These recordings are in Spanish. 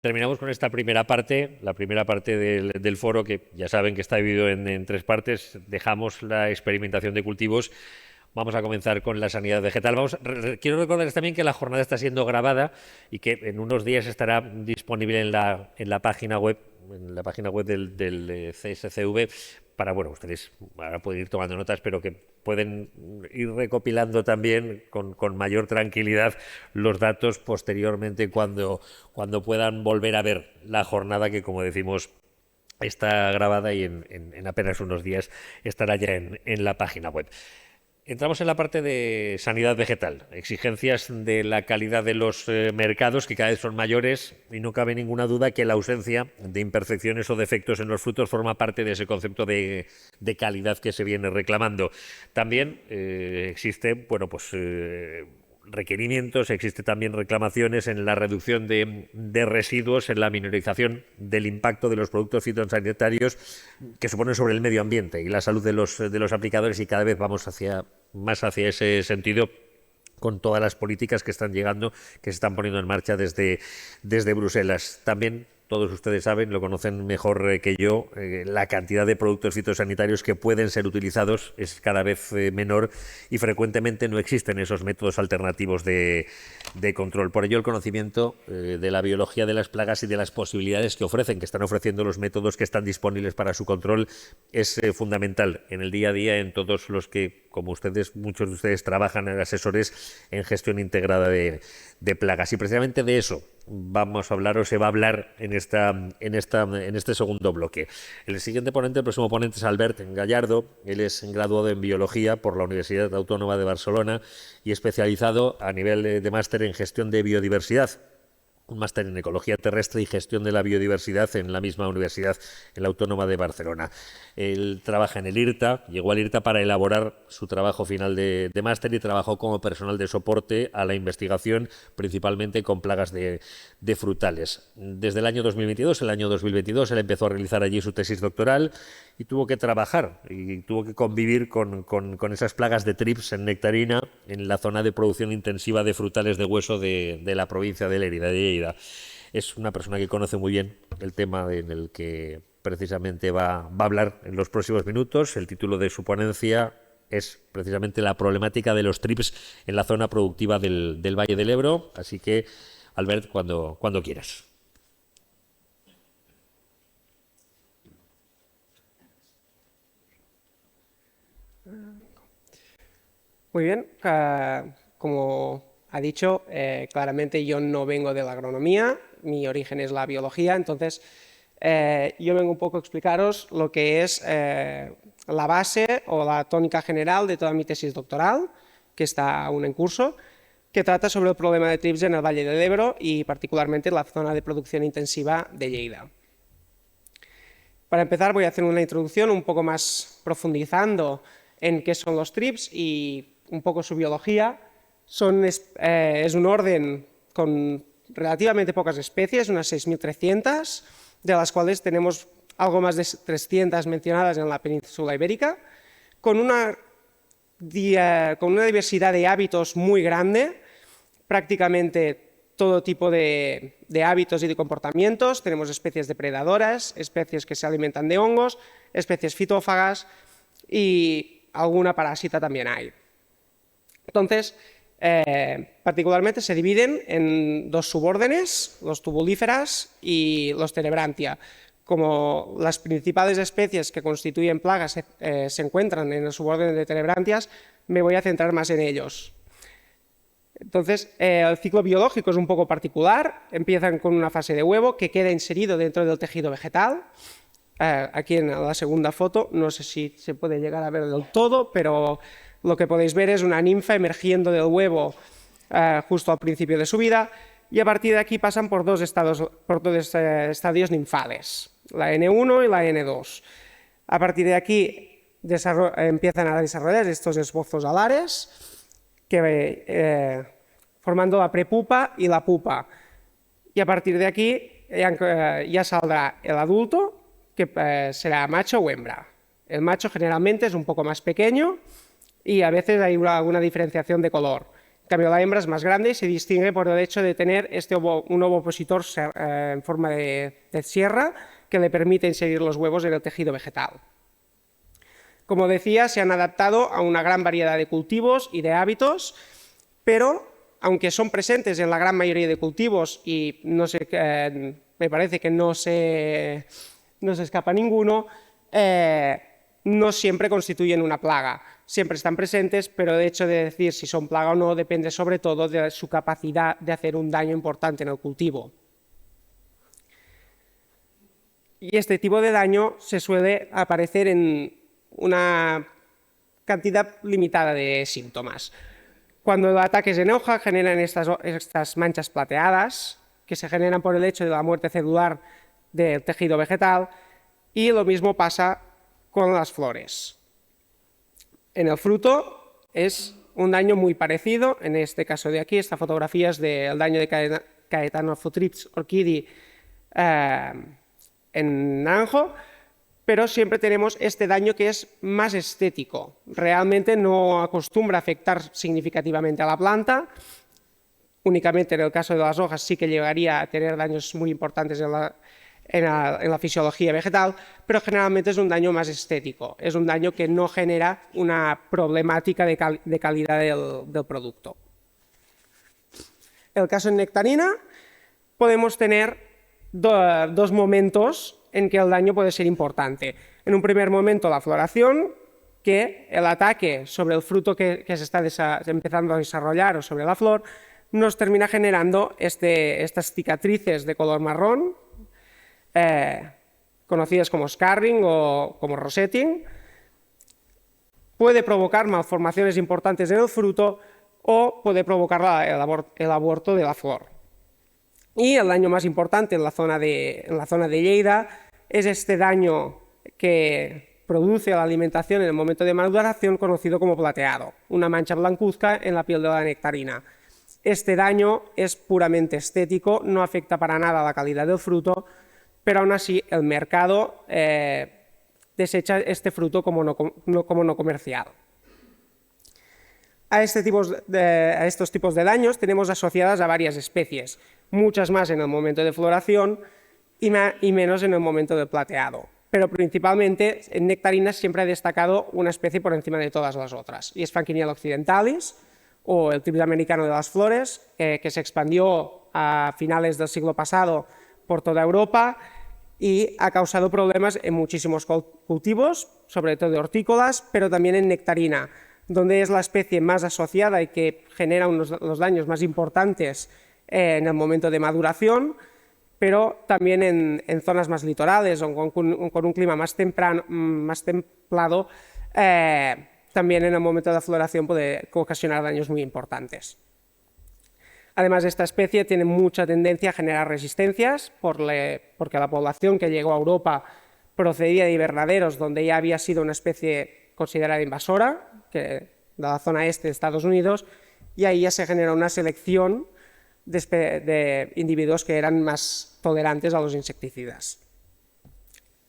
Terminamos con esta primera parte, la primera parte del foro, que ya saben que está dividido en tres partes. Dejamos la experimentación de cultivos. Vamos a comenzar con la sanidad vegetal. Quiero recordarles también que la jornada está siendo grabada y que en unos días estará disponible en la página web, del CSCV, para, bueno, ustedes ahora pueden ir tomando notas, pero que pueden ir recopilando también con mayor tranquilidad los datos posteriormente cuando puedan volver a ver la jornada que, como decimos, está grabada y en apenas unos días estará ya en la página web. Entramos en la parte de sanidad vegetal, exigencias de la calidad de los mercados que cada vez son mayores y no cabe ninguna duda que la ausencia de imperfecciones o defectos en los frutos forma parte de ese concepto de calidad que se viene reclamando. También existe, bueno, pues requerimientos, existe también reclamaciones en la reducción de residuos, en la minorización del impacto de los productos fitosanitarios que suponen sobre el medio ambiente y la salud de los aplicadores, y cada vez vamos más hacia ese sentido con todas las políticas que están llegando, que se están poniendo en marcha desde Bruselas. También todos ustedes saben, lo conocen mejor que yo, la cantidad de productos fitosanitarios que pueden ser utilizados es cada vez menor y frecuentemente no existen esos métodos alternativos de control. Por ello, el conocimiento de la biología de las plagas y de las posibilidades que están ofreciendo los métodos que están disponibles para su control es fundamental en el día a día, en todos los que, como ustedes, muchos de ustedes trabajan en asesores en gestión integrada de plagas. Y precisamente de eso vamos a hablar, o se va a hablar en este segundo bloque. El siguiente ponente, el próximo ponente, es Albert Gallardo. Él es graduado en Biología por la Universidad Autónoma de Barcelona y especializado a nivel de máster en gestión de biodiversidad. Un máster en Ecología Terrestre y Gestión de la Biodiversidad en la misma universidad, en la Autónoma de Barcelona. Él trabaja en el IRTA, llegó al IRTA para elaborar su trabajo final de máster y trabajó como personal de soporte a la investigación, principalmente con plagas de frutales. Desde el año 2022, él empezó a realizar allí su tesis doctoral y tuvo que trabajar y tuvo que convivir con esas plagas de trips en nectarina en la zona de producción intensiva de frutales de hueso de la provincia de Lérida, de Lleida. Es una persona que conoce muy bien el tema en el que precisamente va a hablar en los próximos minutos. El título de su ponencia es precisamente la problemática de los trips en la zona productiva del Valle del Ebro. Así que, Albert, cuando quieras. Muy bien, como ha dicho, claramente yo no vengo de la agronomía, mi origen es la biología, entonces yo vengo un poco a explicaros lo que es la base o la tónica general de toda mi tesis doctoral, que está aún en curso, que trata sobre el problema de trips en el Valle del Ebro y particularmente en la zona de producción intensiva de Lleida. Para empezar voy a hacer una introducción un poco más profundizando en qué son los trips y un poco su biología. Es un orden con relativamente pocas especies, unas 6.300, de las cuales tenemos algo más de 300 mencionadas en la península ibérica, con una diversidad de hábitos muy grande, prácticamente todo tipo de hábitos y de comportamientos. Tenemos especies depredadoras, especies que se alimentan de hongos, especies fitófagas y alguna parásita también hay. Entonces, particularmente se dividen en dos subórdenes, los tubulíferas y los tenebrantia. Como las principales especies que constituyen plagas se encuentran en el suborden de tenebrantias, me voy a centrar más en ellos. Entonces, el ciclo biológico es un poco particular. Empiezan con una fase de huevo que queda inserido dentro del tejido vegetal. Aquí en la segunda foto, no sé si se puede llegar a ver del todo, pero lo que podéis ver es una ninfa emergiendo del huevo justo al principio de su vida, y a partir de aquí pasan por dos estadios ninfales, la N1 y la N2. A partir de aquí empiezan a desarrollar estos esbozos alares, formando la prepupa y la pupa. Y a partir de aquí ya saldrá el adulto, que será macho o hembra. El macho generalmente es un poco más pequeño y a veces hay alguna diferenciación de color. En cambio, la hembra es más grande y se distingue por el hecho de tener un ovopositor en forma de sierra que le permite inserir los huevos en el tejido vegetal. Como decía, se han adaptado a una gran variedad de cultivos y de hábitos, pero aunque son presentes en la gran mayoría de cultivos y me parece que no se escapa ninguno, no siempre constituyen una plaga. Siempre están presentes, pero el hecho de decir si son plaga o no depende sobre todo de su capacidad de hacer un daño importante en el cultivo. Y este tipo de daño se suele aparecer en una cantidad limitada de síntomas. Cuando el ataque se enoja, generan estas manchas plateadas que se generan por el hecho de la muerte celular del tejido vegetal, y lo mismo pasa con las flores. En el fruto es un daño muy parecido. En este caso de aquí, esta fotografía es del daño de Caetanophothrips orchidei en naranjo, pero siempre tenemos este daño que es más estético. Realmente no acostumbra a afectar significativamente a la planta. Únicamente en el caso de las hojas sí que llegaría a tener daños muy importantes en la fisiología vegetal, pero generalmente es un daño más estético. Es un daño que no genera una problemática de calidad del producto. En el caso de nectarina podemos tener dos momentos en que el daño puede ser importante. En un primer momento, la floración, que el ataque sobre el fruto que se está empezando a desarrollar o sobre la flor nos termina generando estas cicatrices de color marrón, conocidas como scarring o como rosetting. Puede provocar malformaciones importantes en el fruto o puede provocar el aborto de la flor. Y el daño más importante en la zona de Lleida es este daño que produce la alimentación en el momento de maduración, conocido como plateado, una mancha blancuzca en la piel de la nectarina. Este daño es puramente estético, no afecta para nada a la calidad del fruto, pero aún así el mercado desecha este fruto como no comercial. A estos tipos de daños tenemos asociadas a varias especies, muchas más en el momento de floración y menos en el momento del plateado. Pero principalmente en nectarinas siempre ha destacado una especie por encima de todas las otras, y es Frankiniella occidentalis, o el trips americano de las flores, que se expandió a finales del siglo pasado por toda Europa y ha causado problemas en muchísimos cultivos, sobre todo hortícolas, pero también en nectarina, donde es la especie más asociada y que genera los daños más importantes en el momento de maduración, pero también en zonas más litorales o con un clima más templado, también en el momento de floración puede ocasionar daños muy importantes. Además, esta especie tiene mucha tendencia a generar resistencias porque la población que llegó a Europa procedía de invernaderos donde ya había sido una especie considerada invasora, de la zona este de Estados Unidos, y ahí ya se generó una selección de individuos que eran más tolerantes a los insecticidas.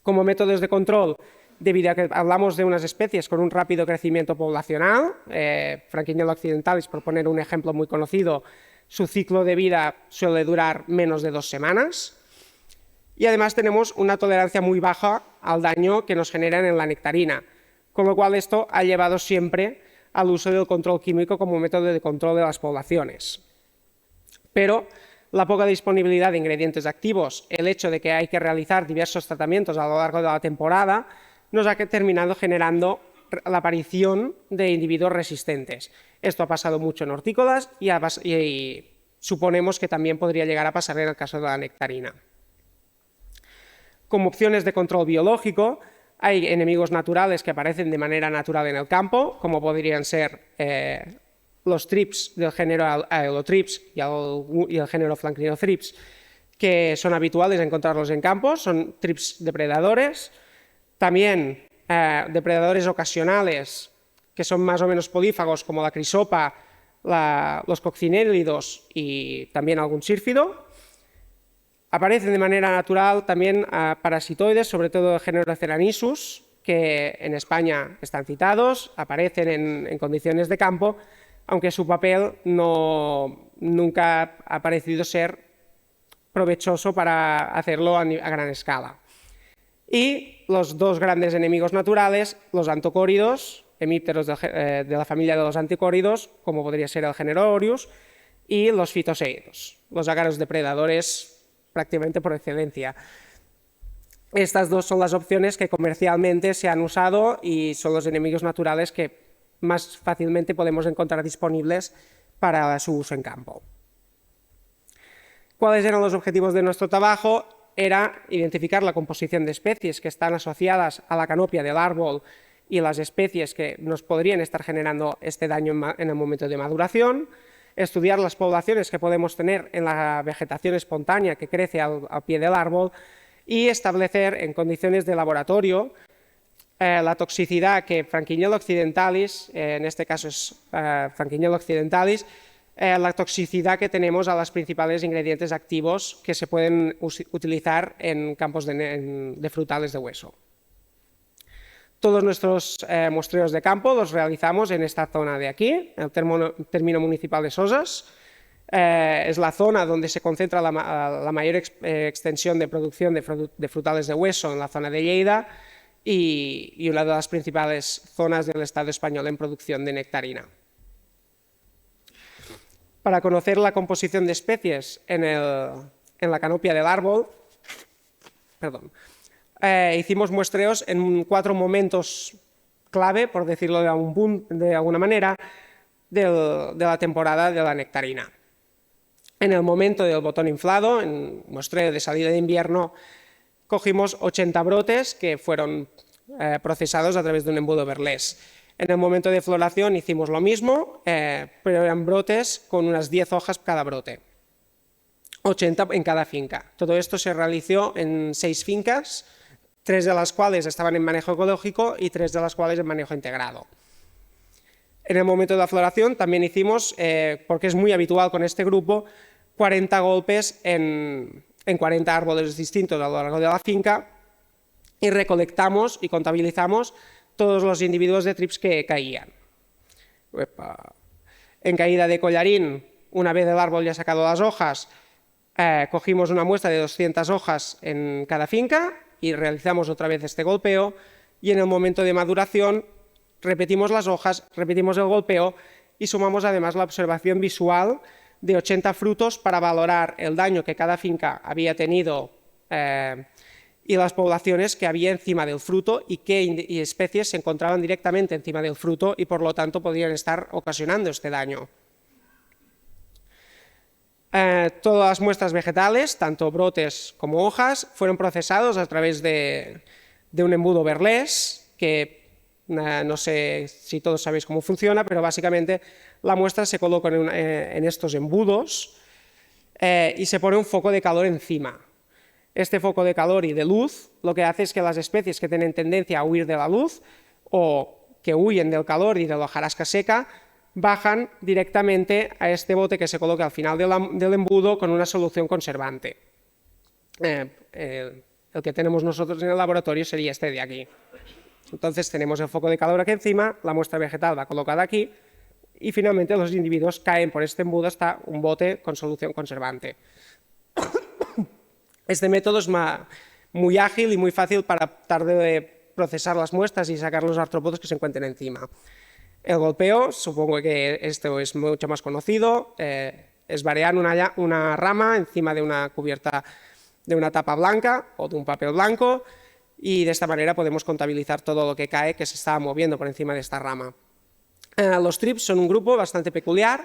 Como métodos de control, debido a que hablamos de unas especies con un rápido crecimiento poblacional, Frankiniella occidentalis, por poner un ejemplo muy conocido, su ciclo de vida suele durar menos de 2 semanas, y además tenemos una tolerancia muy baja al daño que nos generan en la nectarina, con lo cual esto ha llevado siempre al uso del control químico como método de control de las poblaciones. Pero la poca disponibilidad de ingredientes activos, el hecho de que hay que realizar diversos tratamientos a lo largo de la temporada, nos ha terminado generando la aparición de individuos resistentes. Esto ha pasado mucho en hortícolas y suponemos que también podría llegar a pasar en el caso de la nectarina. Como opciones de control biológico, hay enemigos naturales que aparecen de manera natural en el campo, como podrían ser los thrips del género Aelothrips y el género Frankinothrips, que son habituales encontrarlos en campos, son thrips depredadores. También depredadores ocasionales que son más o menos polífagos, como la crisopa, los coccinélidos y también algún sírfido. Aparecen de manera natural también parasitoides, sobre todo el género Ceramysus, que en España están citados, aparecen en condiciones de campo, aunque su papel nunca ha parecido ser provechoso para hacerlo a gran escala. Y los dos grandes enemigos naturales, los antocóridos, hemípteros de la familia de los anticóridos, como podría ser el género Orius, y los fitoséidos, los ácaros depredadores prácticamente por excelencia. Estas dos son las opciones que comercialmente se han usado y son los enemigos naturales que más fácilmente podemos encontrar disponibles para su uso en campo. ¿Cuáles eran los objetivos de nuestro trabajo? Era identificar la composición de especies que están asociadas a la canopia del árbol y las especies que nos podrían estar generando este daño en el momento de maduración, estudiar las poblaciones que podemos tener en la vegetación espontánea que crece al pie del árbol y establecer en condiciones de laboratorio la toxicidad que Frankinella occidentalis, en este caso es Frankinella occidentalis, la toxicidad que tenemos a los principales ingredientes activos que se pueden utilizar en campos de frutales de hueso. Todos nuestros muestreos de campo los realizamos en esta zona de aquí, el término municipal de Soses. Es la zona donde se concentra la mayor extensión de producción de frutales de hueso en la zona de Lleida y una de las principales zonas del Estado español en producción de nectarina. Para conocer la composición de especies en la canopia del árbol, hicimos muestreos en 4 momentos clave, por decirlo de alguna manera, de la temporada de la nectarina. En el momento del botón inflado, en muestreo de salida de invierno, cogimos 80 brotes que fueron procesados a través de un embudo Berlés. En el momento de floración hicimos lo mismo, pero eran brotes con unas 10 hojas cada brote, 80 en cada finca. Todo esto se realizó en 6 fincas, 3 de las cuales estaban en manejo ecológico y 3 de las cuales en manejo integrado. En el momento de la floración también hicimos, porque es muy habitual con este grupo, 40 golpes en 40 árboles distintos a lo largo de la finca y recolectamos y contabilizamos todos los individuos de trips que caían. En caída de collarín, una vez el árbol ya ha sacado las hojas, cogimos una muestra de 200 hojas en cada finca y realizamos otra vez este golpeo, y en el momento de maduración repetimos las hojas, repetimos el golpeo y sumamos además la observación visual de 80 frutos para valorar el daño que cada finca había tenido y las poblaciones que había encima del fruto y qué especies se encontraban directamente encima del fruto y por lo tanto podrían estar ocasionando este daño. Todas las muestras vegetales, tanto brotes como hojas, fueron procesados a través de un embudo Berlés, que no sé si todos sabéis cómo funciona, pero básicamente la muestra se coloca en estos embudos y se pone un foco de calor encima. Este foco de calor y de luz lo que hace es que las especies que tienen tendencia a huir de la luz o que huyen del calor y de la hojarasca seca bajan directamente a este bote que se coloca al final del embudo con una solución conservante. El que tenemos nosotros en el laboratorio sería este de aquí. Entonces tenemos el foco de calor aquí encima, la muestra vegetal va colocada aquí y finalmente los individuos caen por este embudo hasta un bote con solución conservante. Este método es muy ágil y muy fácil para tratar de procesar las muestras y sacar los artrópodos que se encuentren encima. El golpeo, supongo que esto es mucho más conocido, es variar una rama encima de una cubierta de una tapa blanca o de un papel blanco y de esta manera podemos contabilizar todo lo que cae que se está moviendo por encima de esta rama. Los trips son un grupo bastante peculiar,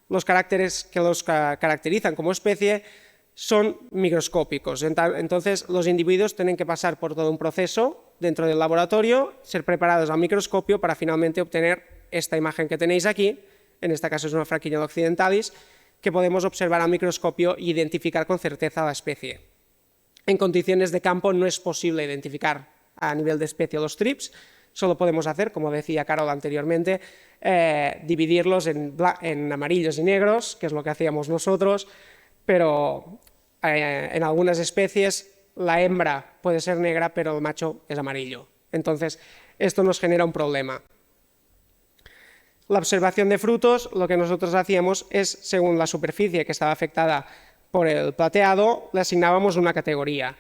los caracteres que los caracterizan como especie son microscópicos, entonces los individuos tienen que pasar por todo un proceso dentro del laboratorio, ser preparados al microscopio para finalmente obtener esta imagen que tenéis aquí, en este caso es una Frankinella occidentalis, que podemos observar al microscopio e identificar con certeza la especie. En condiciones de campo no es posible identificar a nivel de especie los trips, solo podemos hacer, como decía Carol anteriormente, dividirlos en amarillos y negros, que es lo que hacíamos nosotros, pero en algunas especies la hembra puede ser negra, pero el macho es amarillo. Entonces, esto nos genera un problema. La observación de frutos, lo que nosotros hacíamos es, según la superficie que estaba afectada por el plateado, le asignábamos una categoría.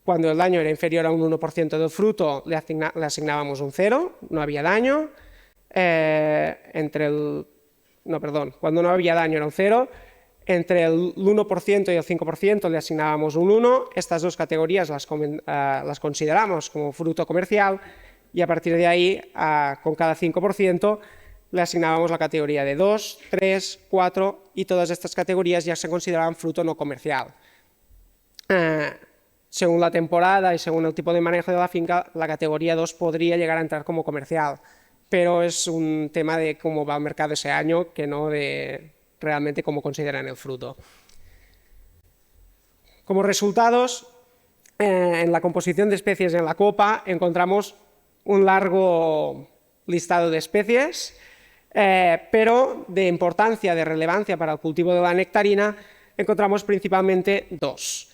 Cuando el daño era inferior a un 1% del fruto, le asignábamos un 0, no había daño. Cuando no había daño era un 0. Entre el 1% y el 5% le asignábamos un 1. Estas dos categorías las consideramos como fruto comercial y a partir de ahí, con cada 5%, le asignábamos la categoría de 2, 3, 4 y todas estas categorías ya se consideraban fruto no comercial. Según la temporada y según el tipo de manejo de la finca, la categoría 2 podría llegar a entrar como comercial, pero es un tema de cómo va el mercado ese año, que no de realmente cómo consideran el fruto. Como resultados, en la composición de especies en la copa encontramos un largo listado de especies, pero de importancia, de relevancia para el cultivo de la nectarina, encontramos principalmente dos.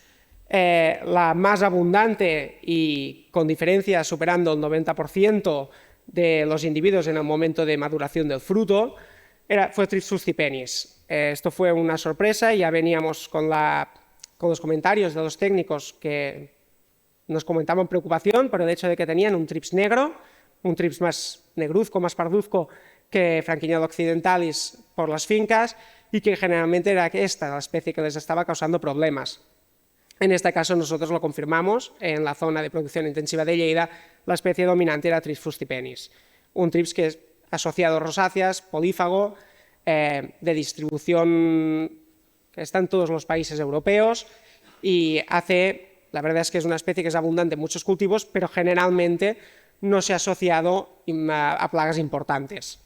La más abundante y con diferencia superando el 90% de los individuos en el momento de maduración del fruto fue Thrips fustipenis. Esto fue una sorpresa, ya veníamos con los comentarios de los técnicos que nos comentaban preocupación por el hecho de que tenían un Thrips negro, un Thrips más negruzco, más parduzco que Franquinella occidentalis por las fincas y que generalmente era esta la especie que les estaba causando problemas. En este caso nosotros lo confirmamos, en la zona de producción intensiva de Lleida la especie dominante era Thrips fustipenis, un Thrips que es asociado a rosáceas, polífago, de distribución que está en todos los países europeos y la verdad es que es una especie que es abundante en muchos cultivos, pero generalmente no se ha asociado a plagas importantes.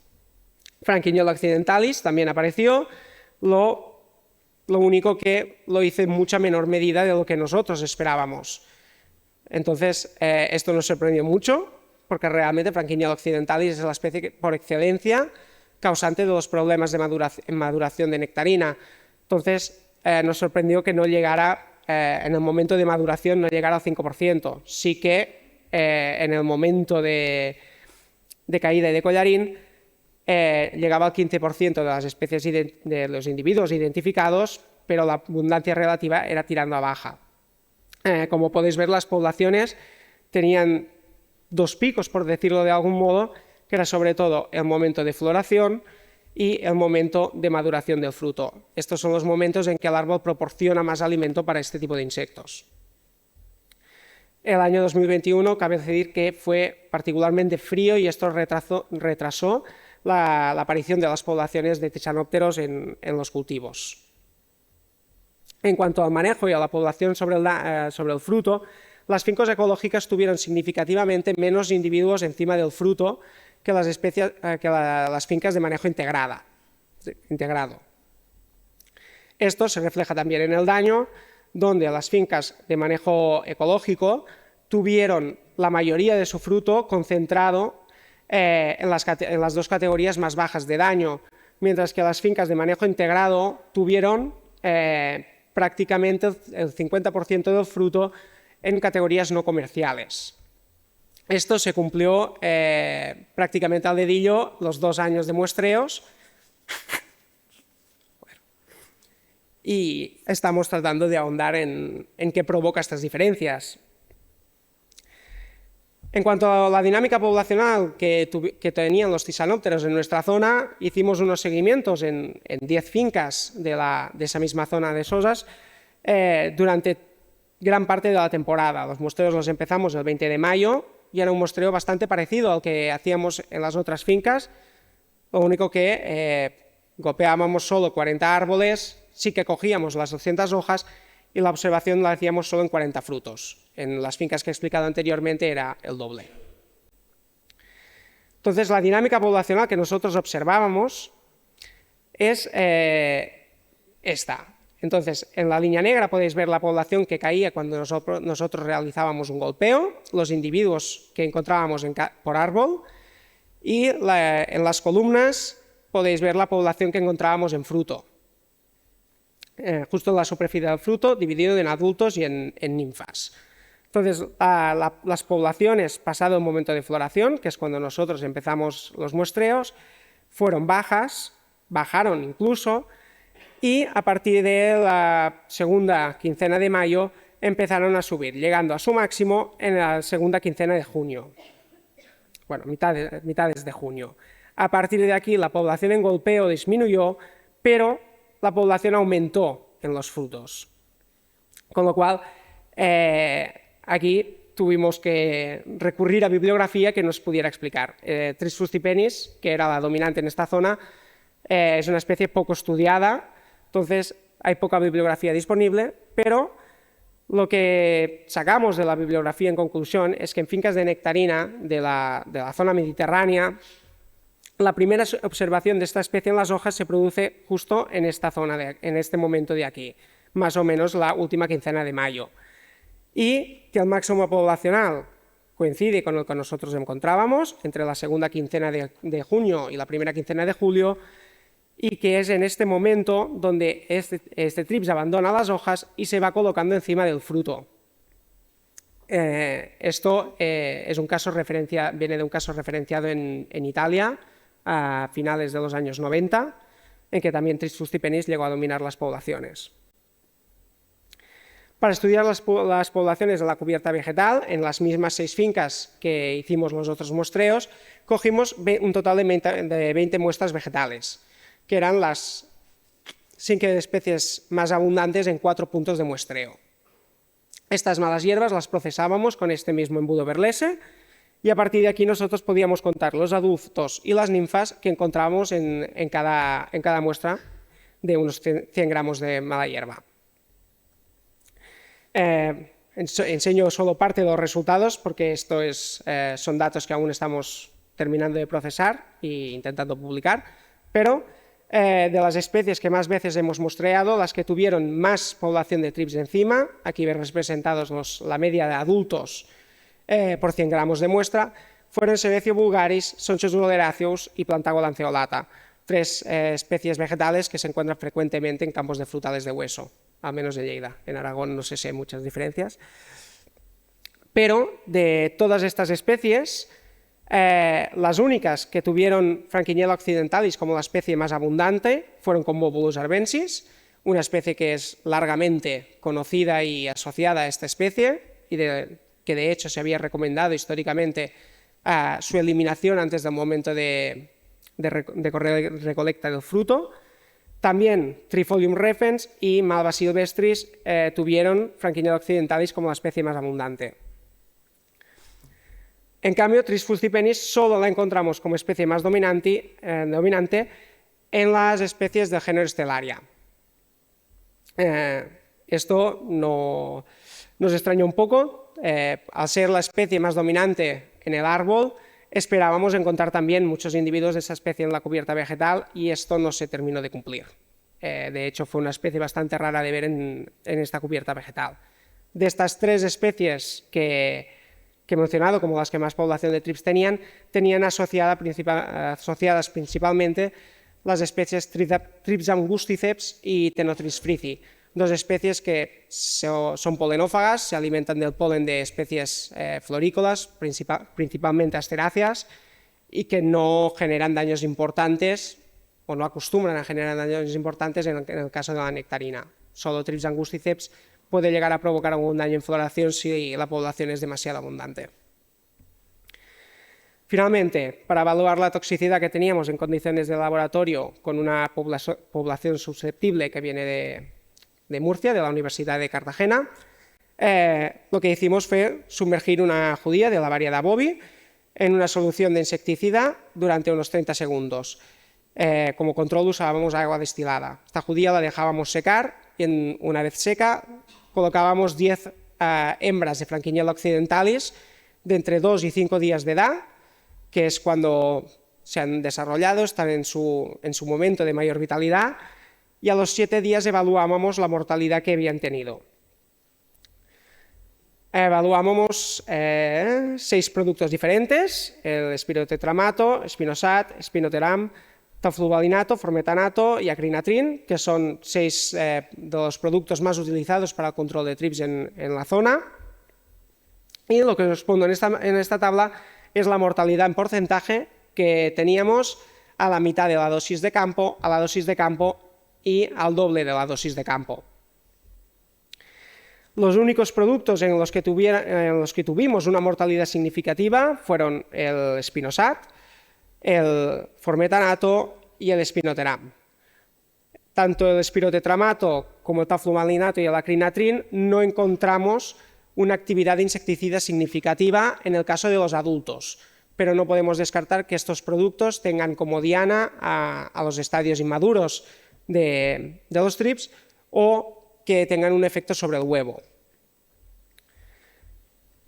Franquinella occidentalis también apareció, lo único que lo hizo en mucha menor medida de lo que nosotros esperábamos. Entonces, esto nos sorprendió mucho, porque realmente Franquinella occidentalis es la especie que, por excelencia, causante de los problemas de maduración de nectarina. Entonces, nos sorprendió que no llegara, en el momento de maduración, no llegara al 5%. Sí que en el momento de caída y de collarín, llegaba al 15% de las especies de los individuos identificados, pero la abundancia relativa era tirando a baja. Como podéis ver, las poblaciones tenían dos picos, por decirlo de algún modo, que era sobre todo el momento de floración y el momento de maduración del fruto. Estos son los momentos en que el árbol proporciona más alimento para este tipo de insectos. El año 2021 cabe decir que fue particularmente frío y esto retrasó la aparición de las poblaciones de Tichanópteros en los cultivos. En cuanto al manejo y a la población sobre el fruto, las fincas ecológicas tuvieron significativamente menos individuos encima del fruto que las fincas de manejo integrado. Esto se refleja también en el daño, donde las fincas de manejo ecológico tuvieron la mayoría de su fruto concentrado en las dos categorías más bajas de daño, mientras que las fincas de manejo integrado tuvieron prácticamente el 50% del fruto en categorías no comerciales. Esto se cumplió prácticamente al dedillo los 2 años de muestreos y estamos tratando de ahondar en qué provoca estas diferencias. En cuanto a la dinámica poblacional que tenían los tisanópteros en nuestra zona, hicimos unos seguimientos en 10 fincas de esa misma zona de Sosas durante gran parte de la temporada. Los muestreos los empezamos el 20 de mayo y era un muestreo bastante parecido al que hacíamos en las otras fincas, lo único que golpeábamos solo 40 árboles, sí que cogíamos las 200 hojas y la observación la hacíamos solo en 40 frutos. En las fincas que he explicado anteriormente era el doble. Entonces, la dinámica poblacional que nosotros observábamos es esta. Entonces, en la línea negra podéis ver la población que caía cuando nosotros realizábamos un golpeo, los individuos que encontrábamos por árbol, y en las columnas podéis ver la población que encontrábamos en fruto. Justo en la superficie del fruto, dividido en adultos y en ninfas. Entonces, las poblaciones, pasado el momento de floración, que es cuando nosotros empezamos los muestreos, fueron bajas, bajaron incluso, y a partir de la segunda quincena de mayo empezaron a subir, llegando a su máximo en la segunda quincena de junio. Bueno, mitades de junio. A partir de aquí la población en golpeo disminuyó, pero la población aumentó en los frutos. Con lo cual, aquí tuvimos que recurrir a bibliografía que nos pudiera explicar. Tris frustipenis, que era la dominante en esta zona, es una especie poco estudiada, entonces hay poca bibliografía disponible, pero lo que sacamos de la bibliografía en conclusión es que en fincas de nectarina de la zona mediterránea, la primera observación de esta especie en las hojas se produce justo en esta zona, en este momento de aquí, más o menos la última quincena de mayo. Y que el máximo poblacional coincide con el que nosotros encontrábamos entre la segunda quincena de junio y la primera quincena de julio, y que es en este momento donde este trips abandona las hojas y se va colocando encima del fruto. Esto es un caso viene de un caso referenciado en Italia a finales de los años 90, en que también Tris frustipenis llegó a dominar las poblaciones. Para estudiar las poblaciones de la cubierta vegetal, en las mismas 6 fincas que hicimos los otros muestreos, cogimos un total de 20 muestras vegetales, que eran las 5 especies más abundantes en 4 puntos de muestreo. Estas malas hierbas las procesábamos con este mismo embudo Berlese, y a partir de aquí nosotros podíamos contar los adultos y las ninfas que encontrábamos en cada muestra de unos 100 gramos de mala hierba. Enseño solo parte de los resultados porque esto son datos que aún estamos terminando de procesar e intentando publicar, pero de las especies que más veces hemos muestreado, las que tuvieron más población de trips encima, aquí ven representados la media de adultos por 100 gramos de muestra, fueron Senecio vulgaris, Sonchus vulgaraceus y Plantago lanceolata, 3 especies vegetales que se encuentran frecuentemente en campos de frutales de hueso, al menos de Lleida. En Aragón no sé si hay muchas diferencias. Pero de todas estas especies, las únicas que tuvieron Franquinella occidentalis como la especie más abundante fueron Convolvulus arvensis, una especie que es largamente conocida y asociada a esta especie y que de hecho se había recomendado históricamente su eliminación antes del momento de recolecta del fruto. También Trifolium refens y Malva silvestris tuvieron Franquinella occidentalis como la especie más abundante. En cambio, Tris frustipenis solo la encontramos como especie más dominante en las especies del género Stellaria. Esto nos extrañó un poco. Al ser la especie más dominante en el árbol, esperábamos encontrar también muchos individuos de esa especie en la cubierta vegetal y esto no se terminó de cumplir. De hecho, fue una especie bastante rara de ver en esta cubierta vegetal. De estas 3 especies que he mencionado como las que más población de trips tenían asociadas principalmente las especies Trips angusticeps y Tenotris frithii, 2 especies que son polenófagas, se alimentan del polen de especies florícolas, principalmente asteráceas, y que no generan daños importantes, o no acostumbran a generar daños importantes en el caso de la nectarina. Solo Trips angusticeps puede llegar a provocar algún daño en floración si la población es demasiado abundante. Finalmente, para evaluar la toxicidad que teníamos en condiciones de laboratorio con una población susceptible que viene de Murcia, de la Universidad de Cartagena, lo que hicimos fue sumergir una judía de la variedad bovi en una solución de insecticida durante unos 30 segundos. Como control usábamos agua destilada. Esta judía la dejábamos secar y una vez seca colocábamos 10 hembras de Franquinella occidentalis de entre 2 y 5 días de edad, que es cuando se han desarrollado, están en su momento de mayor vitalidad, y a los 7 días evaluábamos la mortalidad que habían tenido. Evaluábamos 6 productos diferentes, el espirotetramato, espinosat, espinoteram, tafluvalinato, formetanato y acrinatrin, que son 6 de los productos más utilizados para el control de trips en la zona. Y lo que os pongo en esta tabla es la mortalidad en porcentaje que teníamos a la mitad de la dosis de campo, a la dosis de campo y al doble de la dosis de campo. Los únicos productos en los que tuvimos una mortalidad significativa fueron el Spinosad, el formetanato y el Spinoteram. Tanto el espirotetramato como el tafluvalinato y el acrinatrin no encontramos una actividad insecticida significativa en el caso de los adultos, pero no podemos descartar que estos productos tengan como diana a los estadios inmaduros de los trips o que tengan un efecto sobre el huevo.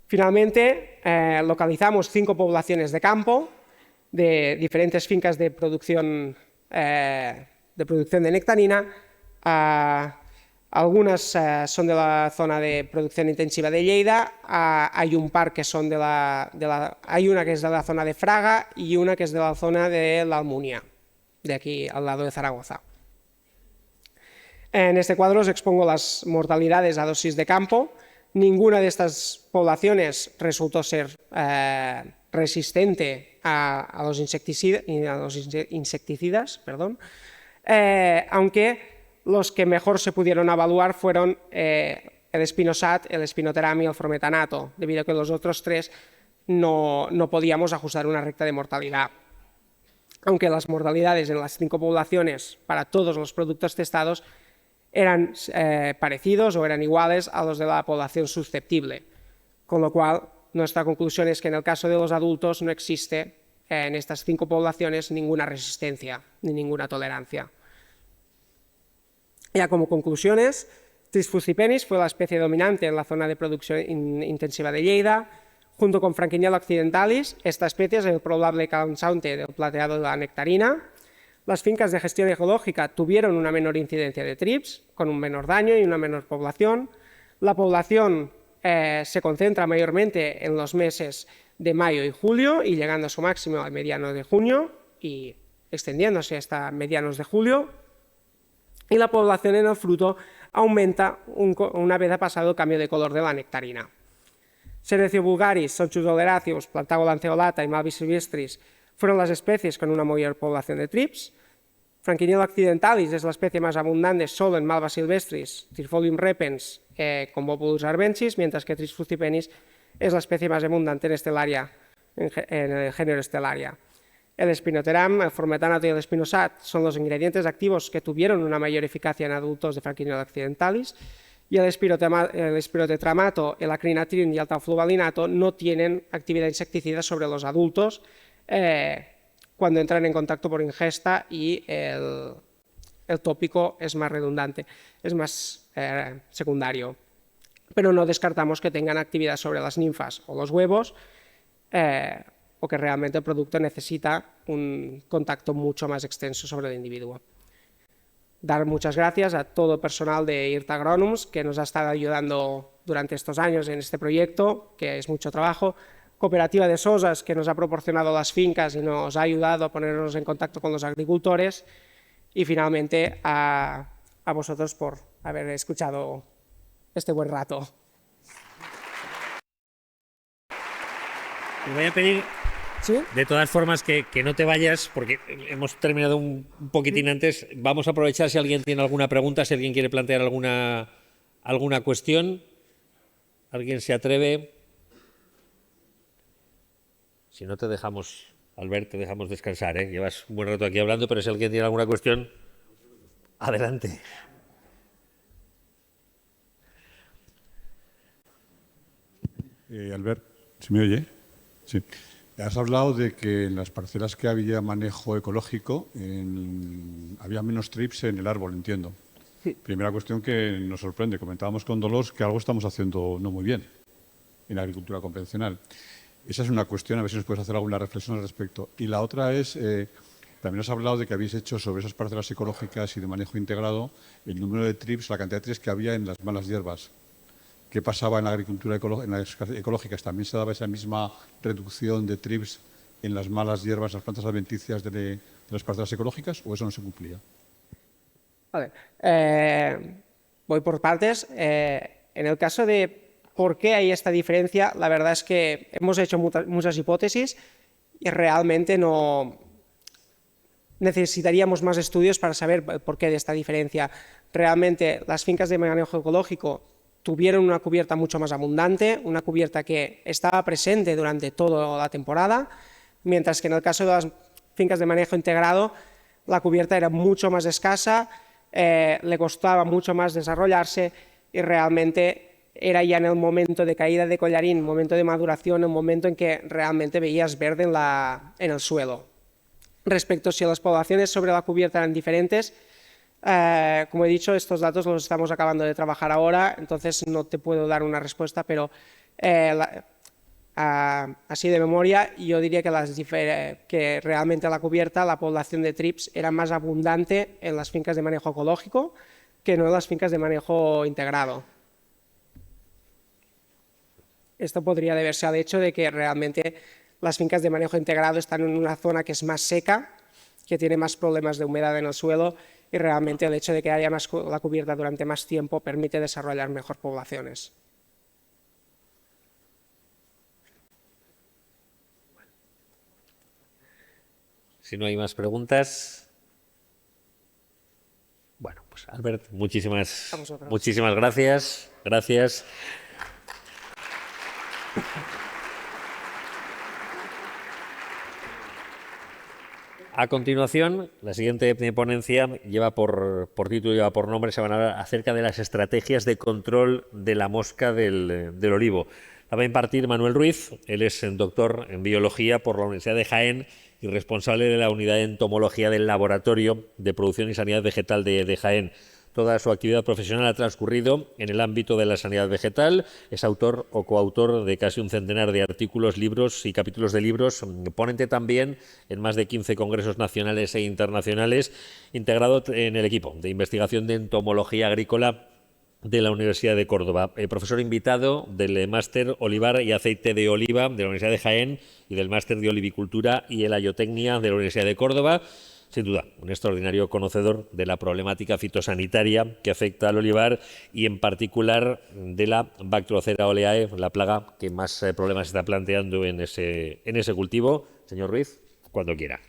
Finalmente, localizamos 5 poblaciones de campo de diferentes fincas de producción de nectarina. Algunas son de la zona de producción intensiva de Lleida, hay un par que son hay una que es de la zona de Fraga y una que es de la zona de la Almunia, de aquí al lado de Zaragoza. En este cuadro os expongo las mortalidades a dosis de campo. Ninguna de estas poblaciones resultó ser resistente a los insecticidas, aunque los que mejor se pudieron evaluar fueron el Spinosad, el Spinoteram y el formetanato, debido a que los otros 3 no podíamos ajustar una recta de mortalidad. Aunque las mortalidades en las 5 poblaciones para todos los productos testados eran parecidos o eran iguales a los de la población susceptible, con lo cual nuestra conclusión es que en el caso de los adultos no existe en estas 5 poblaciones ninguna resistencia ni ninguna tolerancia. Ya como conclusiones, Trisfucipenis fue la especie dominante en la zona de producción intensiva de Lleida. Junto con Franquiniella occidentalis, esta especie es el probable causante del plateado de la nectarina. Las fincas de gestión ecológica tuvieron una menor incidencia de trips, con un menor daño y una menor población. La población se concentra mayormente en los meses de mayo y julio y llegando a su máximo a medianos de junio y extendiéndose hasta medianos de julio. Y la población en el fruto aumenta una vez ha pasado el cambio de color de la nectarina. Senecio vulgaris, Sonchus oleraceus, Plantago lanceolata y Malvis silvestris fueron las especies con una mayor población de trips. Franquiniella occidentalis es la especie más abundante solo en Malva silvestris, Trifolium repens con Bopulus arvensis, mientras que Trisfucipenis es la especie más abundante en Stellaria, en el género Stellaria. El Spinoteram, el formetanato y el Spinosad son los ingredientes activos que tuvieron una mayor eficacia en adultos de Franquiniella occidentalis, y el espirotetramato, el acrinatrin y el tafluvalinato no tienen actividad insecticida sobre los adultos cuando entran en contacto por ingesta y el tópico es más redundante, es más secundario. Pero no descartamos que tengan actividad sobre las ninfas o los huevos o que realmente el producto necesita un contacto mucho más extenso sobre el individuo. Dar muchas gracias a todo el personal de IRTA Agronums que nos ha estado ayudando durante estos años en este proyecto, que es mucho trabajo. Cooperativa de Sosas, que nos ha proporcionado las fincas y nos ha ayudado a ponernos en contacto con los agricultores. Y finalmente a vosotros por haber escuchado este buen rato. Te voy a pedir, ¿Sí? de todas formas, que no te vayas, porque hemos terminado un poquitín antes. Vamos a aprovechar si alguien tiene alguna pregunta, si alguien quiere plantear alguna cuestión. ¿Alguien se atreve? Si no, te dejamos, Albert, te dejamos descansar, ¿eh? Llevas un buen rato aquí hablando, pero si alguien tiene alguna cuestión, adelante. Albert, ¿se me oye? Sí. Has hablado de que en las parcelas que había manejo ecológico había menos trips en el árbol, entiendo. Sí. Primera cuestión que nos sorprende. Comentábamos con Dolors que algo estamos haciendo no muy bien en la agricultura convencional. Esa es una cuestión, a ver si nos puedes hacer alguna reflexión al respecto. Y la otra es, también has hablado de que habéis hecho sobre esas parcelas ecológicas y de manejo integrado el número de trips, la cantidad de trips que había en las malas hierbas. ¿Qué pasaba en la agricultura en las ecológicas? ¿También se daba esa misma reducción de trips en las malas hierbas, las plantas alimenticias de las parcelas ecológicas, o eso no se cumplía? Vale. Voy por partes. En el caso de por qué hay esta diferencia, la verdad es que hemos hecho muchas hipótesis y realmente no necesitaríamos más estudios para saber por qué de esta diferencia. Realmente las fincas de manejo ecológico tuvieron una cubierta mucho más abundante, una cubierta que estaba presente durante toda la temporada, mientras que en el caso de las fincas de manejo integrado la cubierta era mucho más escasa, le costaba mucho más desarrollarse y realmente era ya en el momento de caída de collarín, momento de maduración, el momento en que realmente veías verde en el suelo. Respecto a si las poblaciones sobre la cubierta eran diferentes, como he dicho, estos datos los estamos acabando de trabajar ahora, entonces no te puedo dar una respuesta, pero así de memoria, yo diría que realmente la cubierta, la población de trips era más abundante en las fincas de manejo ecológico que no en las fincas de manejo integrado. Esto podría deberse al hecho de que realmente las fincas de manejo integrado están en una zona que es más seca, que tiene más problemas de humedad en el suelo y realmente el hecho de que haya la cubierta durante más tiempo permite desarrollar mejor poblaciones. Si no hay más preguntas. Bueno, pues Albert, muchísimas gracias. Gracias. A continuación, la siguiente ponencia lleva por título, lleva por nombre, se van a hablar acerca de las estrategias de control de la mosca del olivo. La va a impartir Manuel Ruiz, él es doctor en biología por la Universidad de Jaén y responsable de la unidad de entomología del Laboratorio de Producción y Sanidad Vegetal de Jaén. Toda su actividad profesional ha transcurrido en el ámbito de la sanidad vegetal. Es autor o coautor de casi un centenar de artículos, libros y capítulos de libros. Ponente también en más de 15 congresos nacionales e internacionales, integrado en el equipo de investigación de entomología agrícola de la Universidad de Córdoba. Profesor invitado del máster Olivar y Aceite de Oliva de la Universidad de Jaén y del máster de Olivicultura y Helayotecnia de la Universidad de Córdoba. Sin duda, un extraordinario conocedor de la problemática fitosanitaria que afecta al olivar y en particular de la Bactropocera oleae, la plaga que más problemas está planteando en ese cultivo. Señor Ruiz, cuando quiera.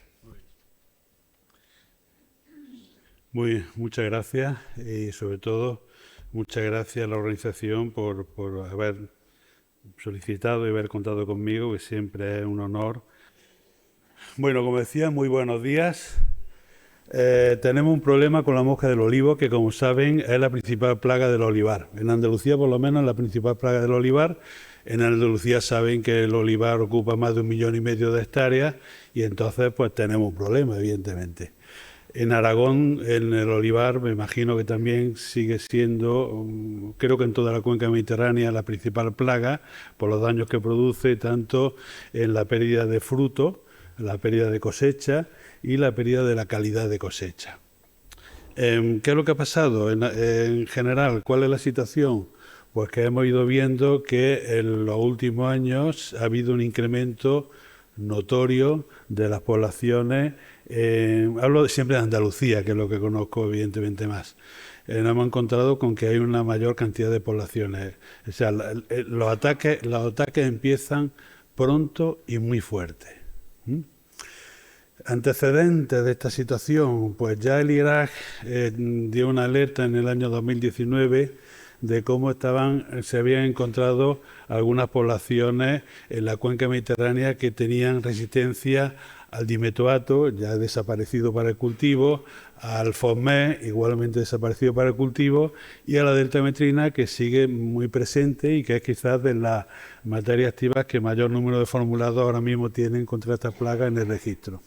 Muchas gracias y sobre todo muchas gracias a la organización por haber solicitado y haber contado conmigo, que siempre es un honor. Bueno, como decía, muy buenos días. Tenemos un problema con la mosca del olivo, que como saben es la principal plaga del olivar. En Andalucía, por lo menos, es la principal plaga del olivar. En Andalucía saben que el olivar ocupa más de 1,5 millones de hectáreas y entonces pues tenemos un problema, evidentemente. En Aragón, en el olivar, me imagino que también sigue siendo, creo que en toda la cuenca mediterránea, la principal plaga por los daños que produce, tanto en la pérdida de fruto, la pérdida de cosecha y la pérdida de la calidad de cosecha. ¿Qué es lo que ha pasado en general? ¿Cuál es la situación? Pues que hemos ido viendo que en los últimos años ha habido un incremento notorio de las poblaciones. Hablo siempre de Andalucía, que es lo que conozco evidentemente más. Nos hemos encontrado con que hay una mayor cantidad de poblaciones. O sea, los ataques empiezan pronto y muy fuertes. Antecedentes de esta situación, pues ya el IRAG dio una alerta en el año 2019 de cómo se habían encontrado algunas poblaciones en la cuenca mediterránea que tenían resistencia al dimetoato, ya desaparecido para el cultivo, al fosmé, igualmente desaparecido para el cultivo, y a la deltametrina, que sigue muy presente y que es quizás de las materias activas que mayor número de formulados ahora mismo tienen contra esta plaga en el registro.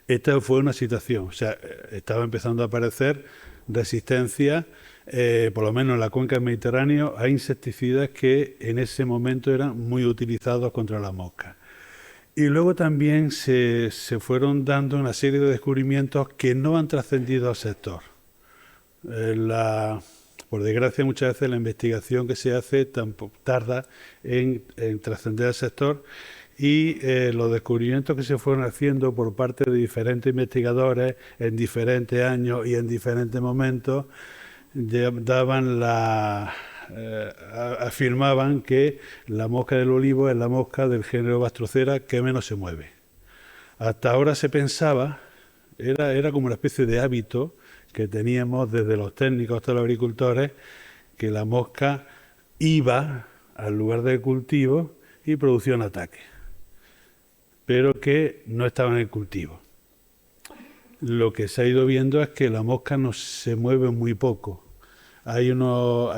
Esta fue una situación, o sea, estaba empezando a aparecer resistencia, por lo menos en la cuenca del Mediterráneo, a insecticidas que en ese momento eran muy utilizados contra la mosca. Y luego también se fueron dando una serie de descubrimientos que no han trascendido al sector. Por desgracia, muchas veces la investigación que se hace tarda en trascender al sector. Y los descubrimientos que se fueron haciendo por parte de diferentes investigadores en diferentes años y en diferentes momentos afirmaban que la mosca del olivo es la mosca del género Bactropocera que menos se mueve. Hasta ahora se pensaba, Era como una especie de hábito que teníamos desde los técnicos hasta los agricultores, que la mosca iba al lugar del cultivo y producía un ataque, pero que no estaba en el cultivo. Lo que se ha ido viendo es que la mosca no se mueve muy poco. Hay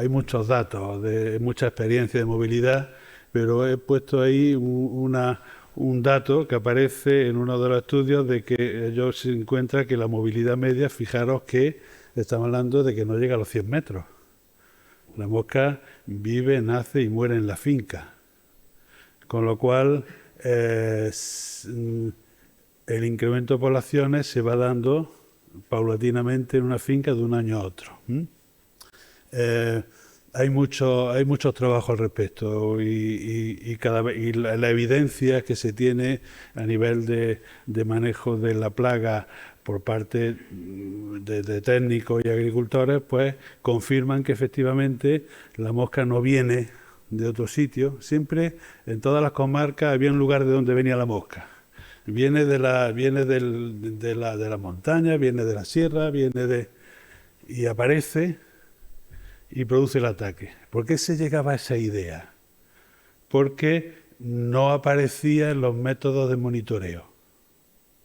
muchos datos, mucha experiencia de movilidad, pero he puesto ahí un dato que aparece en uno de los estudios de que ellos se encuentran que la movilidad media, fijaros que estamos hablando de que no llega a los 100 metros. La mosca vive, nace y muere en la finca, con lo cual el incremento de poblaciones se va dando paulatinamente en una finca de un año a otro. Hay muchos trabajos al respecto y la evidencia que se tiene a nivel de manejo de la plaga por parte de técnicos y agricultores, pues confirman que efectivamente la mosca no viene de otro sitio. Siempre en todas las comarcas había un lugar de donde venía la mosca. Viene de la montaña, viene de la sierra, y aparece y produce el ataque. ¿Por qué se llegaba a esa idea? Porque no aparecían los métodos de monitoreo.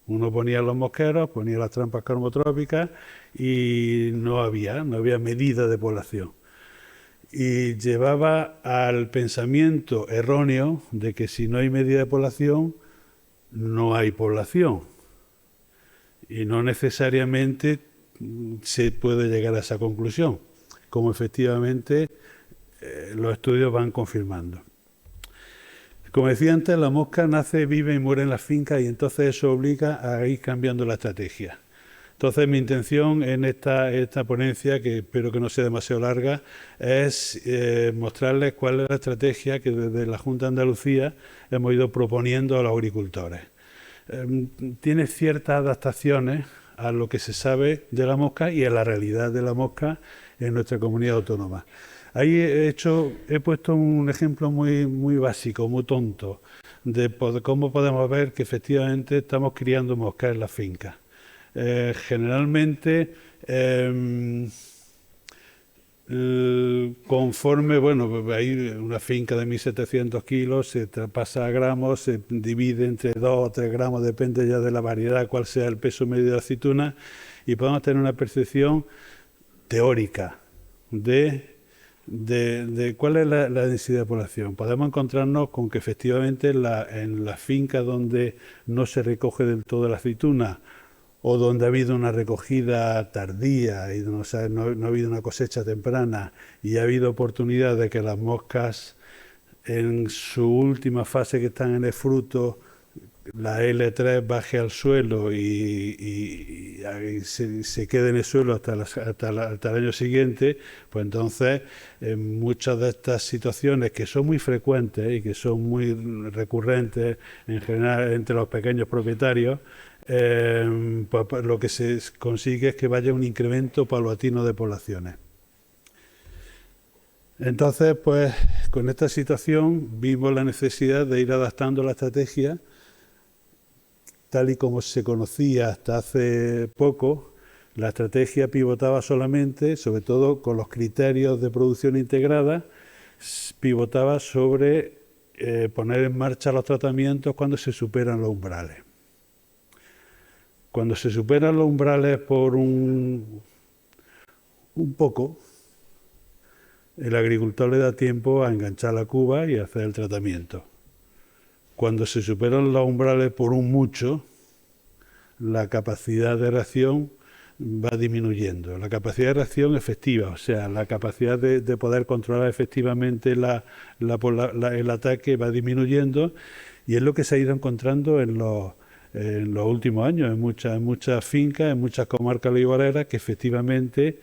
Uno ponía los mosqueros, ponía las trampas cromatrópicas y no había medida de población. Y llevaba al pensamiento erróneo de que si no hay medida de población, no hay población. Y no necesariamente se puede llegar a esa conclusión, como efectivamente los estudios van confirmando. Como decía antes, la mosca nace, vive y muere en las fincas y entonces eso obliga a ir cambiando la estrategia. Entonces mi intención en esta ponencia, que espero que no sea demasiado larga, es mostrarles cuál es la estrategia que desde la Junta de Andalucía hemos ido proponiendo a los agricultores. Tiene ciertas adaptaciones a lo que se sabe de la mosca y a la realidad de la mosca en nuestra comunidad autónoma. Ahí he puesto un ejemplo muy básico, muy tonto, de cómo podemos ver que efectivamente estamos criando moscas en las fincas. Generalmente, conforme, hay una finca de 1.700 kilos, se pasa a gramos, se divide entre 2 o 3 gramos, depende ya de la variedad, cuál sea el peso medio de la aceituna, y podemos tener una percepción teórica de cuál es la densidad de población. Podemos encontrarnos con que efectivamente en las fincas donde no se recoge del todo la aceituna o donde ha habido una recogida tardía y no ha habido una cosecha temprana y ha habido oportunidad de que las moscas en su última fase que están en el fruto, la L3 baje al suelo y se quede en el suelo hasta el año siguiente, pues entonces en muchas de estas situaciones que son muy frecuentes y que son muy recurrentes en general entre los pequeños propietarios, pues lo que se consigue es que vaya un incremento paulatino de poblaciones. Entonces, pues con esta situación vimos la necesidad de ir adaptando la estrategia tal y como se conocía hasta hace poco. La estrategia pivotaba solamente, sobre todo con los criterios de producción integrada, pivotaba sobre poner en marcha los tratamientos cuando se superan los umbrales. Cuando se superan los umbrales por un poco, el agricultor le da tiempo a enganchar la cuba y hacer el tratamiento. Cuando se superan los umbrales por un mucho, la capacidad de reacción va disminuyendo. La capacidad de reacción efectiva, o sea, la capacidad de poder controlar efectivamente el ataque va disminuyendo, y es lo que se ha ido encontrando en los últimos años, en muchas fincas, en muchas comarcas olivareras, que efectivamente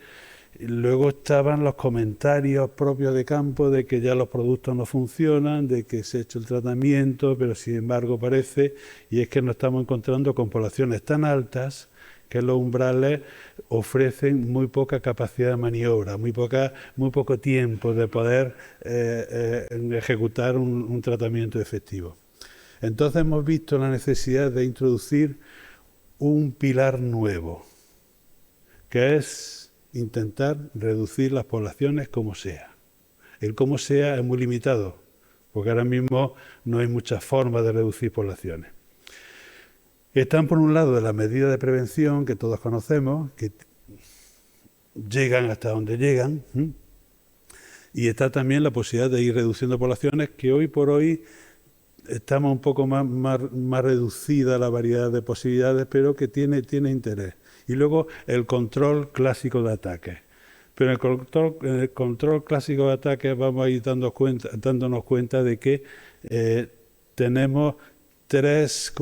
luego estaban los comentarios propios de campo de que ya los productos no funcionan, de que se ha hecho el tratamiento, pero sin embargo parece, y es que nos estamos encontrando con poblaciones tan altas que los umbrales ofrecen muy poca capacidad de maniobra, muy poco tiempo de poder ejecutar un tratamiento efectivo. Entonces hemos visto la necesidad de introducir un pilar nuevo, que es intentar reducir las poblaciones como sea. El como sea es muy limitado, porque ahora mismo no hay muchas formas de reducir poblaciones. Están por un lado las medidas de prevención que todos conocemos, que llegan hasta donde llegan, y está también la posibilidad de ir reduciendo poblaciones, que hoy por hoy estamos un poco más reducida la variedad de posibilidades, pero que tiene interés. Y luego el control clásico de ataques. Pero en el control clásico de ataques vamos a ir dándonos cuenta de que tenemos tres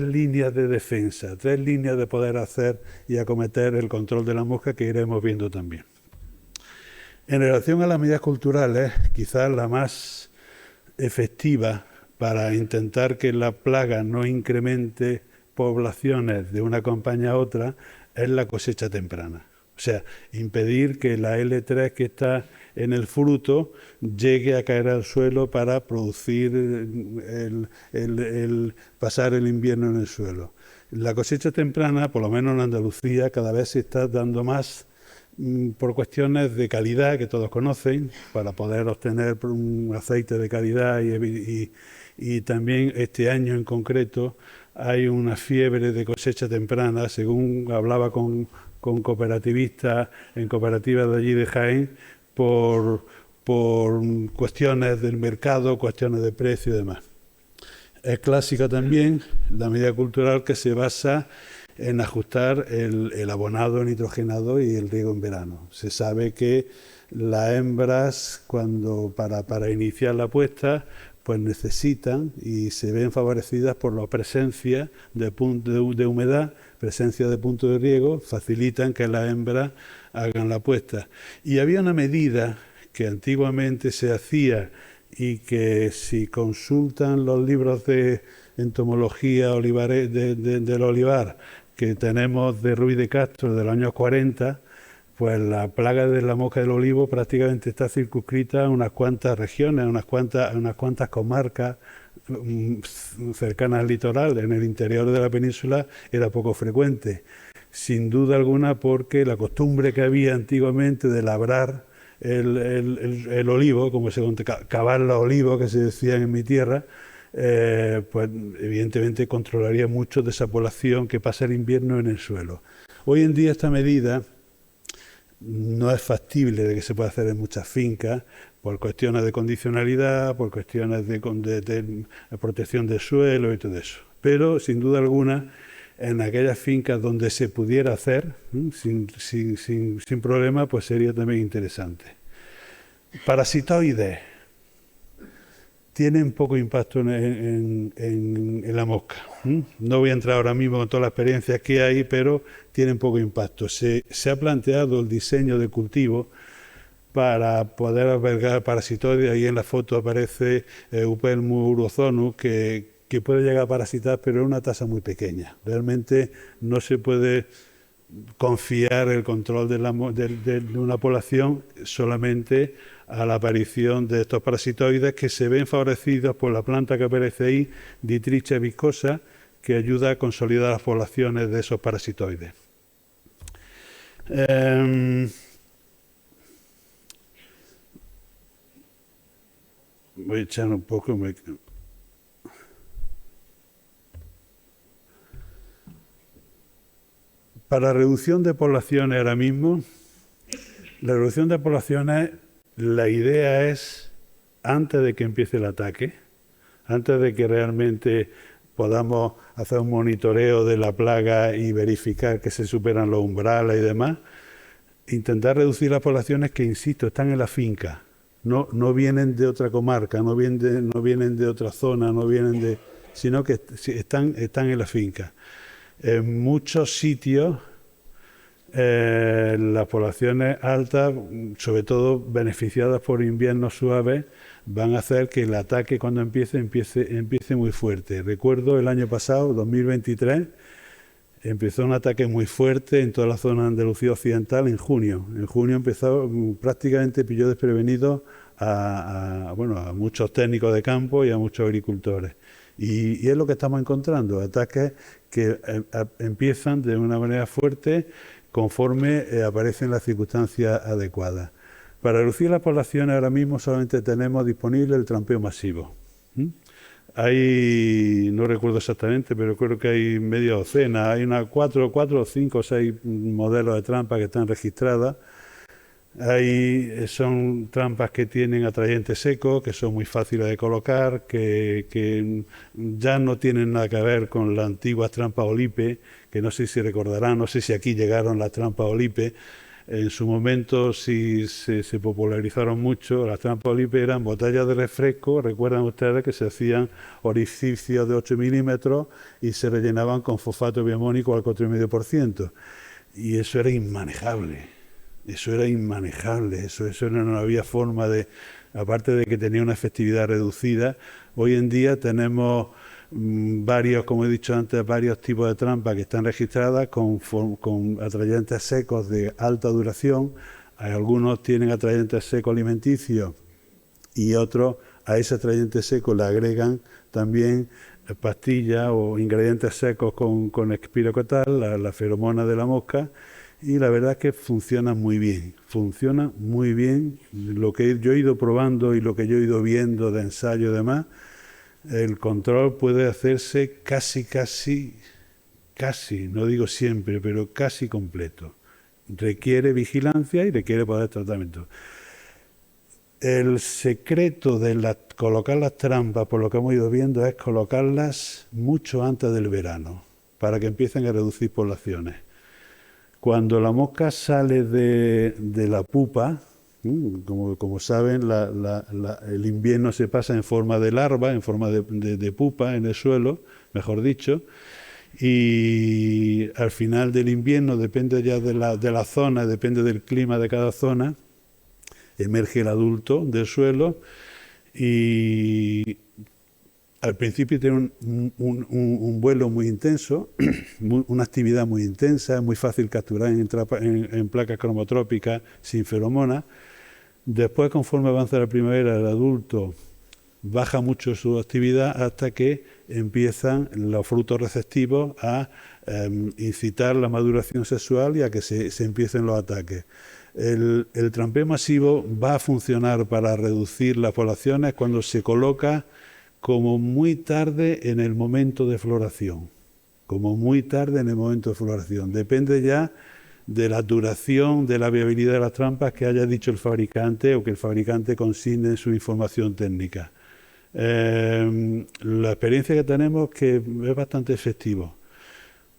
líneas de defensa, 3 líneas de poder hacer y acometer el control de la mosca, que iremos viendo también. En relación a las medidas culturales, quizás la más efectiva para intentar que la plaga no incremente poblaciones de una campaña a otra es la cosecha temprana. O sea, impedir que la L3 que está en el fruto llegue a caer al suelo para producir pasar el invierno en el suelo. La cosecha temprana, por lo menos en Andalucía, cada vez se está dando más por cuestiones de calidad que todos conocen, para poder obtener un aceite de calidad y también este año en concreto hay una fiebre de cosecha temprana, según hablaba con cooperativistas en cooperativas de allí de Jaén, por cuestiones del mercado, cuestiones de precio y demás. Es clásica también la medida cultural que se basa en ajustar el abonado nitrogenado y el riego en verano. Se sabe que las hembras, para iniciar la puesta, pues necesitan y se ven favorecidas por la presencia de humedad, presencia de puntos de riego, facilitan que las hembras hagan la puesta. Y había una medida que antiguamente se hacía y que si consultan los libros de entomología del olivar que tenemos de Ruiz de Castro de los años 40, pues la plaga de la mosca del olivo prácticamente está circunscrita a unas cuantas regiones, a unas cuantas comarcas cercanas al litoral. En el interior de la península era poco frecuente, sin duda alguna porque la costumbre que había antiguamente de labrar el olivo, como se cavar los olivos que se decían en mi tierra, pues evidentemente controlaría mucho de esa población que pasa el invierno en el suelo. Hoy en día esta medida no es factible de que se pueda hacer en muchas fincas por cuestiones de condicionalidad, por cuestiones de protección del suelo y todo eso. Pero sin duda alguna, en aquellas fincas donde se pudiera hacer sin problema, pues sería también interesante. Parasitoides tienen poco impacto en la mosca. No voy a entrar ahora mismo con todas las experiencias que hay, pero tienen poco impacto. Se ha planteado el diseño de cultivo para poder albergar parasitoides. Ahí en la foto aparece Eupelmus urozonus, que puede llegar a parasitar, pero es una tasa muy pequeña. Realmente no se puede confiar el control de una población solamente a la aparición de estos parasitoides, que se ven favorecidos por la planta que aparece ahí, Ditrychia viscosa, que ayuda a consolidar las poblaciones de esos parasitoides. Voy a echar un poco. Para reducción de poblaciones ahora mismo, la reducción de poblaciones, la idea es, antes de que empiece el ataque, antes de que realmente podamos hacer un monitoreo de la plaga y verificar que se superan los umbrales y demás, intentar reducir las poblaciones que, insisto, están en la finca, no vienen de otra comarca, no vienen de otra zona, sino que están en la finca. En muchos sitios las poblaciones altas, sobre todo beneficiadas por inviernos suaves, van a hacer que el ataque cuando empiece muy fuerte. Recuerdo el año pasado, 2023, empezó un ataque muy fuerte en toda la zona de Andalucía Occidental en junio. En junio empezó, prácticamente pilló desprevenido a muchos técnicos de campo y a muchos agricultores. Y es lo que estamos encontrando, ataques que empiezan de una manera fuerte conforme aparecen las circunstancias adecuadas. Para reducir las poblaciones ahora mismo solamente tenemos disponible el trampeo masivo. Hay, no recuerdo exactamente, pero creo que hay media docena, hay unas 4, 5 o 6 modelos de trampas que están registradas. Son trampas que tienen atrayentes secos, que son muy fáciles de colocar, que ya no tienen nada que ver con las antiguas trampas Olipe, que no sé si recordarán, no sé si aquí llegaron las trampas Olipe. En su momento sí se popularizaron mucho. Las trampas Olipe eran botellas de refresco, recuerdan ustedes que se hacían orificios de 8 milímetros y se rellenaban con fosfato biamónico al 4,5%. Y eso era inmanejable. Eso no había forma de, aparte de que tenía una efectividad reducida. Hoy en día tenemos varios, como he dicho antes, varios tipos de trampas que están registradas con atrayentes secos de alta duración. Algunos tienen atrayentes secos alimenticios y otros a ese atrayente seco le agregan también pastillas o ingredientes secos con espiroquetal, la feromona de la mosca. Y la verdad es que funciona muy bien. Lo que yo he ido probando y lo que yo he ido viendo de ensayo y demás, el control puede hacerse casi, no digo siempre, pero casi completo. Requiere vigilancia y requiere poder tratamiento. El secreto de colocar las trampas, por lo que hemos ido viendo, es colocarlas mucho antes del verano, para que empiecen a reducir poblaciones. Cuando la mosca sale de la pupa, como saben, el invierno se pasa en forma de larva, en forma de pupa en el suelo, mejor dicho, y al final del invierno, depende ya de la zona, depende del clima de cada zona, emerge el adulto del suelo y al principio tiene un vuelo muy intenso, una actividad muy intensa, es muy fácil capturar en placas cromotrópicas sin feromonas. Después, conforme avanza la primavera, el adulto baja mucho su actividad hasta que empiezan los frutos receptivos a incitar la maduración sexual y a que se empiecen los ataques. El trampeo masivo va a funcionar para reducir las poblaciones cuando se coloca como muy tarde en el momento de floración. Depende ya de la duración, de la viabilidad de las trampas que haya dicho el fabricante o que el fabricante consigne en su información técnica. La experiencia que tenemos es que es bastante efectivo.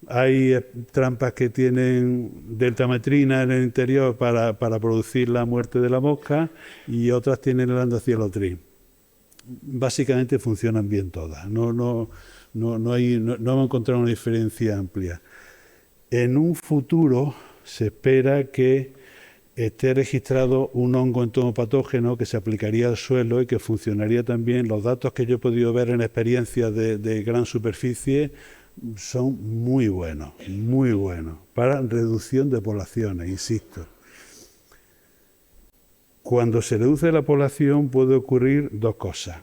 Hay trampas que tienen deltametrina en el interior para producir la muerte de la mosca y otras tienen el andacilotrin. Básicamente funcionan bien todas, no hemos encontrado una diferencia amplia. En un futuro se espera que esté registrado un hongo entomopatógeno que se aplicaría al suelo y que funcionaría también. Los datos que yo he podido ver en experiencias de gran superficie son muy buenos para reducción de poblaciones, insisto. Cuando se reduce la población puede ocurrir dos cosas.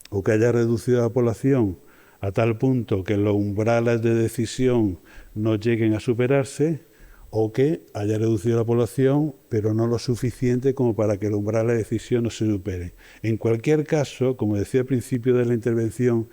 O que haya reducido la población a tal punto que los umbrales de decisión no lleguen a superarse, o que haya reducido la población, pero no lo suficiente como para que los umbrales de decisión no se superen. En cualquier caso, como decía al principio de la intervención,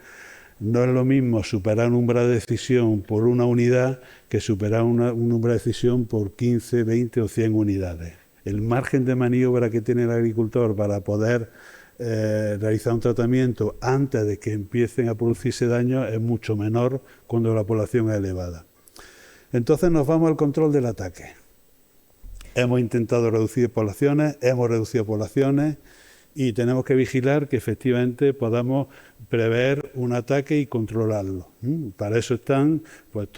no es lo mismo superar un umbral de decisión por una unidad que superar un umbral de decisión por 15, 20 o 100 unidades. El margen de maniobra que tiene el agricultor para poder realizar un tratamiento antes de que empiecen a producirse daños es mucho menor cuando la población es elevada. Entonces nos vamos al control del ataque. Hemos intentado reducir poblaciones, hemos reducido poblaciones y tenemos que vigilar que efectivamente podamos prever un ataque y controlarlo. Para eso están pues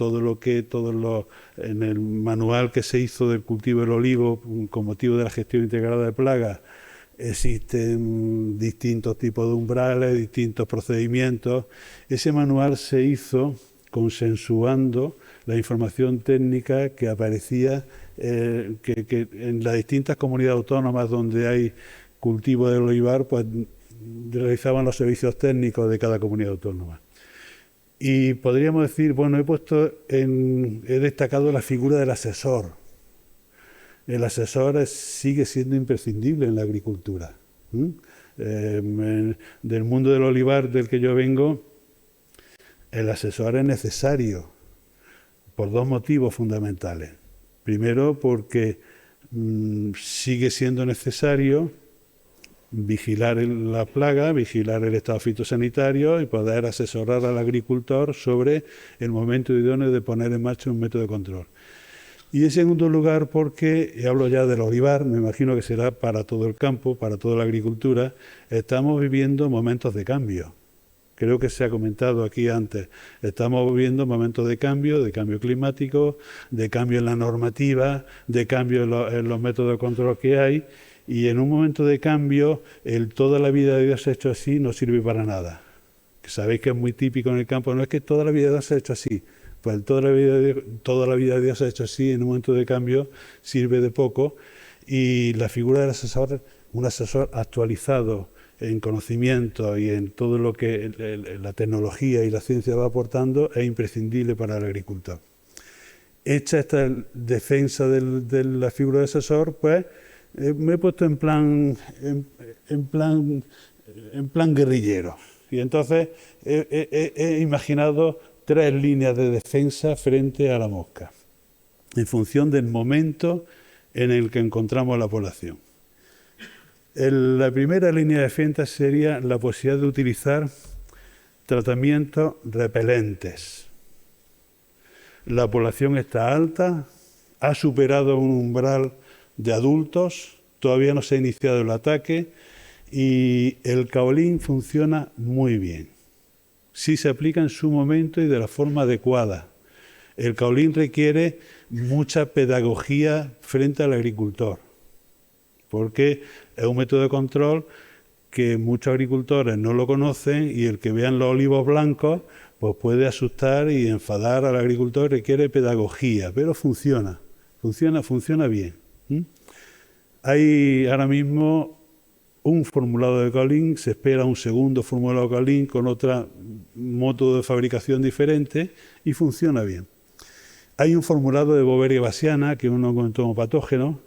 en el manual que se hizo del cultivo del olivo con motivo de la gestión integrada de plagas. Existen distintos tipos de umbrales, distintos procedimientos. Ese manual se hizo consensuando la información técnica que aparecía que en las distintas comunidades autónomas donde hay cultivo del olivar, pues realizaban los servicios técnicos de cada comunidad autónoma. Y podríamos decir, bueno, he destacado la figura del asesor. El asesor sigue siendo imprescindible en la agricultura. Del mundo del olivar del que yo vengo, el asesor es necesario por dos motivos fundamentales. Primero, porque sigue siendo necesario vigilar la plaga, vigilar el estado fitosanitario y poder asesorar al agricultor sobre el momento idóneo de poner en marcha un método de control. Y en segundo lugar, porque, y hablo ya del olivar, me imagino que será para todo el campo, para toda la agricultura, estamos viviendo momentos de cambio. Creo que se ha comentado aquí antes, estamos viviendo momentos de cambio climático, de cambio en la normativa, de cambio en los métodos de control que hay, y en un momento de cambio, toda la vida de Dios hecho así no sirve para nada. Sabéis que es muy típico en el campo, no es que toda la vida de Dios se ha hecho así. Pues toda la vida de Dios se ha hecho así, en un momento de cambio sirve de poco, y la figura del asesor, un asesor actualizado en conocimiento y en todo lo que la tecnología y la ciencia va aportando, es imprescindible para el agricultor. Hecha esta defensa de la figura del asesor, pues me he puesto en plan guerrillero. Y entonces he imaginado 3 líneas de defensa frente a la mosca, en función del momento en el que encontramos la población. La primera línea de defensa sería la posibilidad de utilizar tratamientos repelentes. La población está alta, ha superado un umbral de adultos, todavía no se ha iniciado el ataque y el caolín funciona muy bien. Si se aplica en su momento y de la forma adecuada. El caolín requiere mucha pedagogía frente al agricultor, porque es un método de control que muchos agricultores no lo conocen y el que vean los olivos blancos pues puede asustar y enfadar al agricultor, requiere pedagogía, pero funciona bien. Hay ahora mismo un formulado de caolín, se espera un segundo formulado de caolín con otro método de fabricación diferente y funciona bien. Hay un formulado de Beauveria bassiana, que es un hongo entomopatógeno,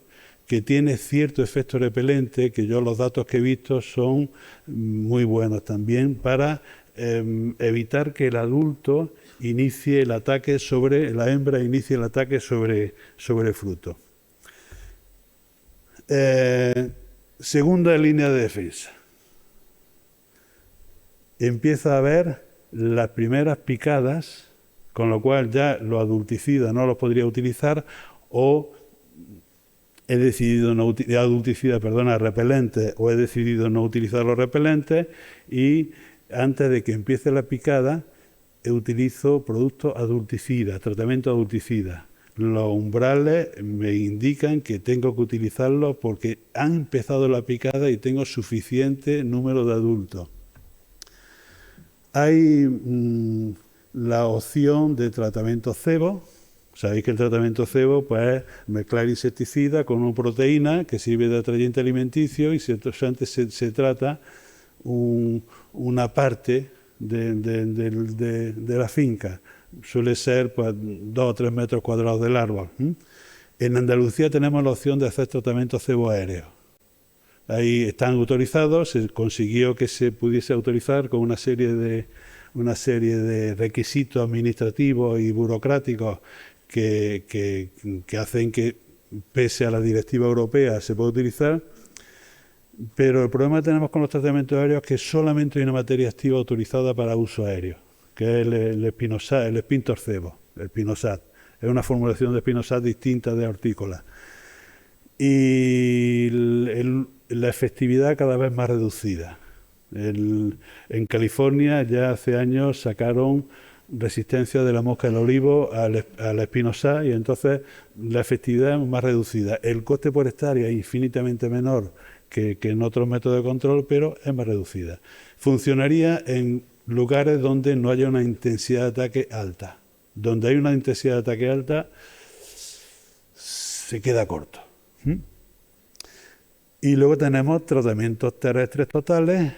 que tiene cierto efecto repelente, que yo los datos que he visto son muy buenos también, para evitar que el adulto inicie el ataque la hembra inicie el ataque sobre el fruto. Segunda línea de defensa. Empieza a haber las primeras picadas, con lo cual ya los adulticidas no los podría utilizar, o he decidido no repelentes, o he decidido no utilizar los repelentes, y antes de que empiece la picada utilizo productos adulticidas, tratamiento adulticida. Los umbrales me indican que tengo que utilizarlos porque han empezado la picada y tengo suficiente número de adultos. Hay la opción de tratamiento cebo. Sabéis que el tratamiento cebo pues, es mezclar insecticida con una proteína que sirve de atrayente alimenticio y se trata una parte de la finca. Suele ser pues, 2 o 3 metros cuadrados del árbol. En Andalucía tenemos la opción de hacer tratamiento cebo aéreo. Ahí están autorizados, se consiguió que se pudiese autorizar con una serie de requisitos administrativos y burocráticos que hacen que, pese a la directiva europea, se pueda utilizar. Pero el problema que tenemos con los tratamientos aéreos es que solamente hay una materia activa autorizada para uso aéreo, que es el Spintor cebo, el Spinosad. Es una formulación de Spinosad distinta de hortícola. Y la efectividad cada vez más reducida. En California ya hace años sacaron resistencia de la mosca del olivo al Spinosad y entonces la efectividad es más reducida. El coste por hectárea es infinitamente menor que en otros métodos de control, pero es más reducida. Funcionaría en lugares donde no haya una intensidad de ataque alta. Donde hay una intensidad de ataque alta, se queda corto. Y luego tenemos tratamientos terrestres totales,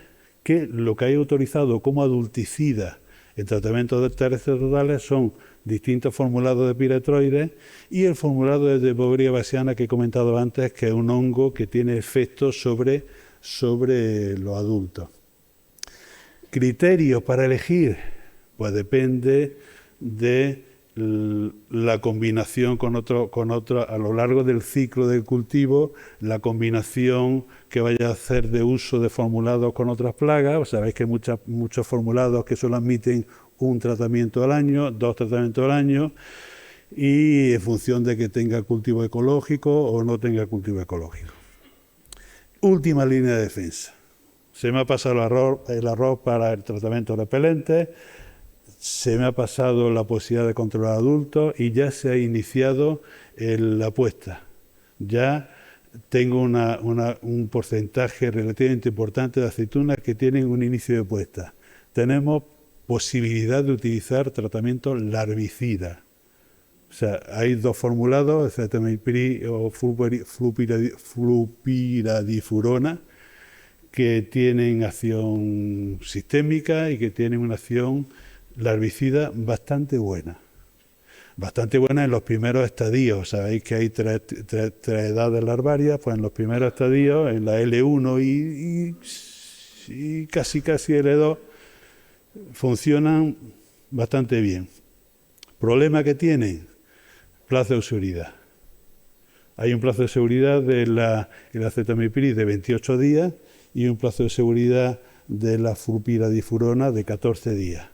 que lo que hay autorizado como adulticida en tratamientos de terrestres totales son distintos formulados de piretroides y el formulado de Depoveria bassiana que he comentado antes, que es un hongo que tiene efectos sobre los adultos. ¿Criterios para elegir? Pues depende de la combinación con otro a lo largo del ciclo del cultivo, la combinación que vaya a hacer de uso de formulados con otras plagas. Sabéis que hay muchos formulados que solo admiten un tratamiento al año, 2 tratamientos al año, y en función de que tenga cultivo ecológico o no tenga cultivo ecológico. Última línea de defensa. Se me ha pasado el arroz para el tratamiento repelente, se me ha pasado la posibilidad de controlar adultos y ya se ha iniciado la puesta. Ya tengo un porcentaje relativamente importante de aceitunas que tienen un inicio de puesta. Tenemos posibilidad de utilizar tratamiento larvicida. O sea, hay 2 formulados, acetamiprid o flupiradifurona, que tienen acción sistémica y que tienen una acción larvicida bastante buena. Bastante buena en los primeros estadios. Sabéis que hay tres edades larvarias, pues en los primeros estadios, en la L1 y casi L2, funcionan bastante bien. ¿Problema que tienen? Plazo de seguridad. Hay un plazo de seguridad del acetamiprid de 28 días y un plazo de seguridad de la flupiradifurona de 14 días.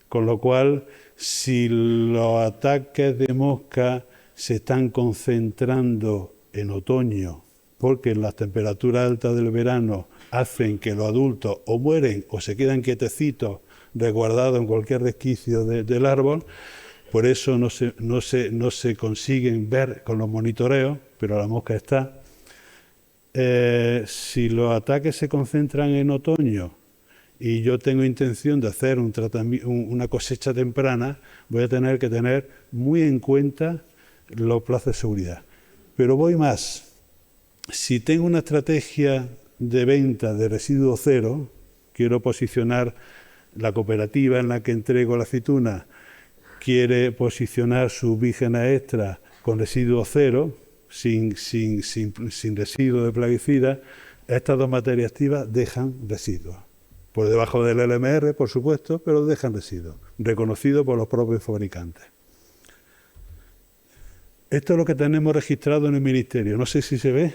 Con lo cual, si los ataques de mosca se están concentrando en otoño, porque las temperaturas altas del verano hacen que los adultos o mueren o se quedan quietecitos, resguardados en cualquier resquicio del árbol, por eso no se consiguen ver con los monitoreos, pero la mosca está. Si los ataques se concentran en otoño y yo tengo intención de hacer una cosecha temprana, voy a tener que tener muy en cuenta los plazos de seguridad. Pero voy más. Si tengo una estrategia de venta de residuo cero, quiero posicionar la cooperativa en la que entrego la aceituna, quiere posicionar su vígena extra con residuo cero, sin residuo de plaguicida, estas 2 materias activas dejan residuos. Por debajo del LMR, por supuesto, pero dejan residuos, reconocidos por los propios fabricantes. Esto es lo que tenemos registrado en el Ministerio. No sé si se ve,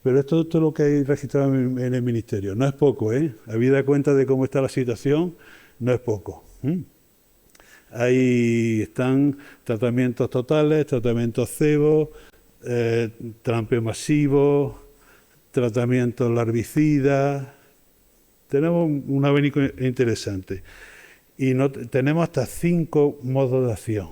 pero esto es lo que hay registrado en el Ministerio. No es poco, ¿eh? Habida cuenta de cómo está la situación, no es poco. Ahí están tratamientos totales, tratamientos cebo, trampeo masivo, tratamientos larvicidas. Tenemos un abanico interesante. Y tenemos hasta 5 modos de acción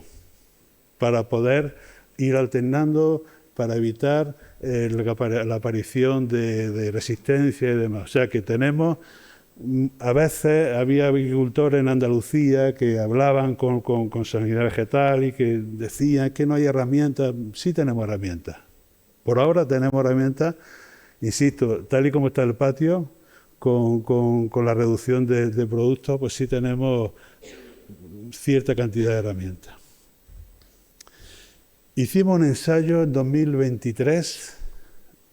para poder ir alternando, para evitar la aparición de resistencia y demás. O sea que tenemos, a veces había agricultores en Andalucía que hablaban con sanidad vegetal y que decían que no hay herramientas. Sí tenemos herramientas. Por ahora tenemos herramientas, insisto, tal y como está el patio, con la reducción de productos, pues sí tenemos cierta cantidad de herramientas. Hicimos un ensayo en 2023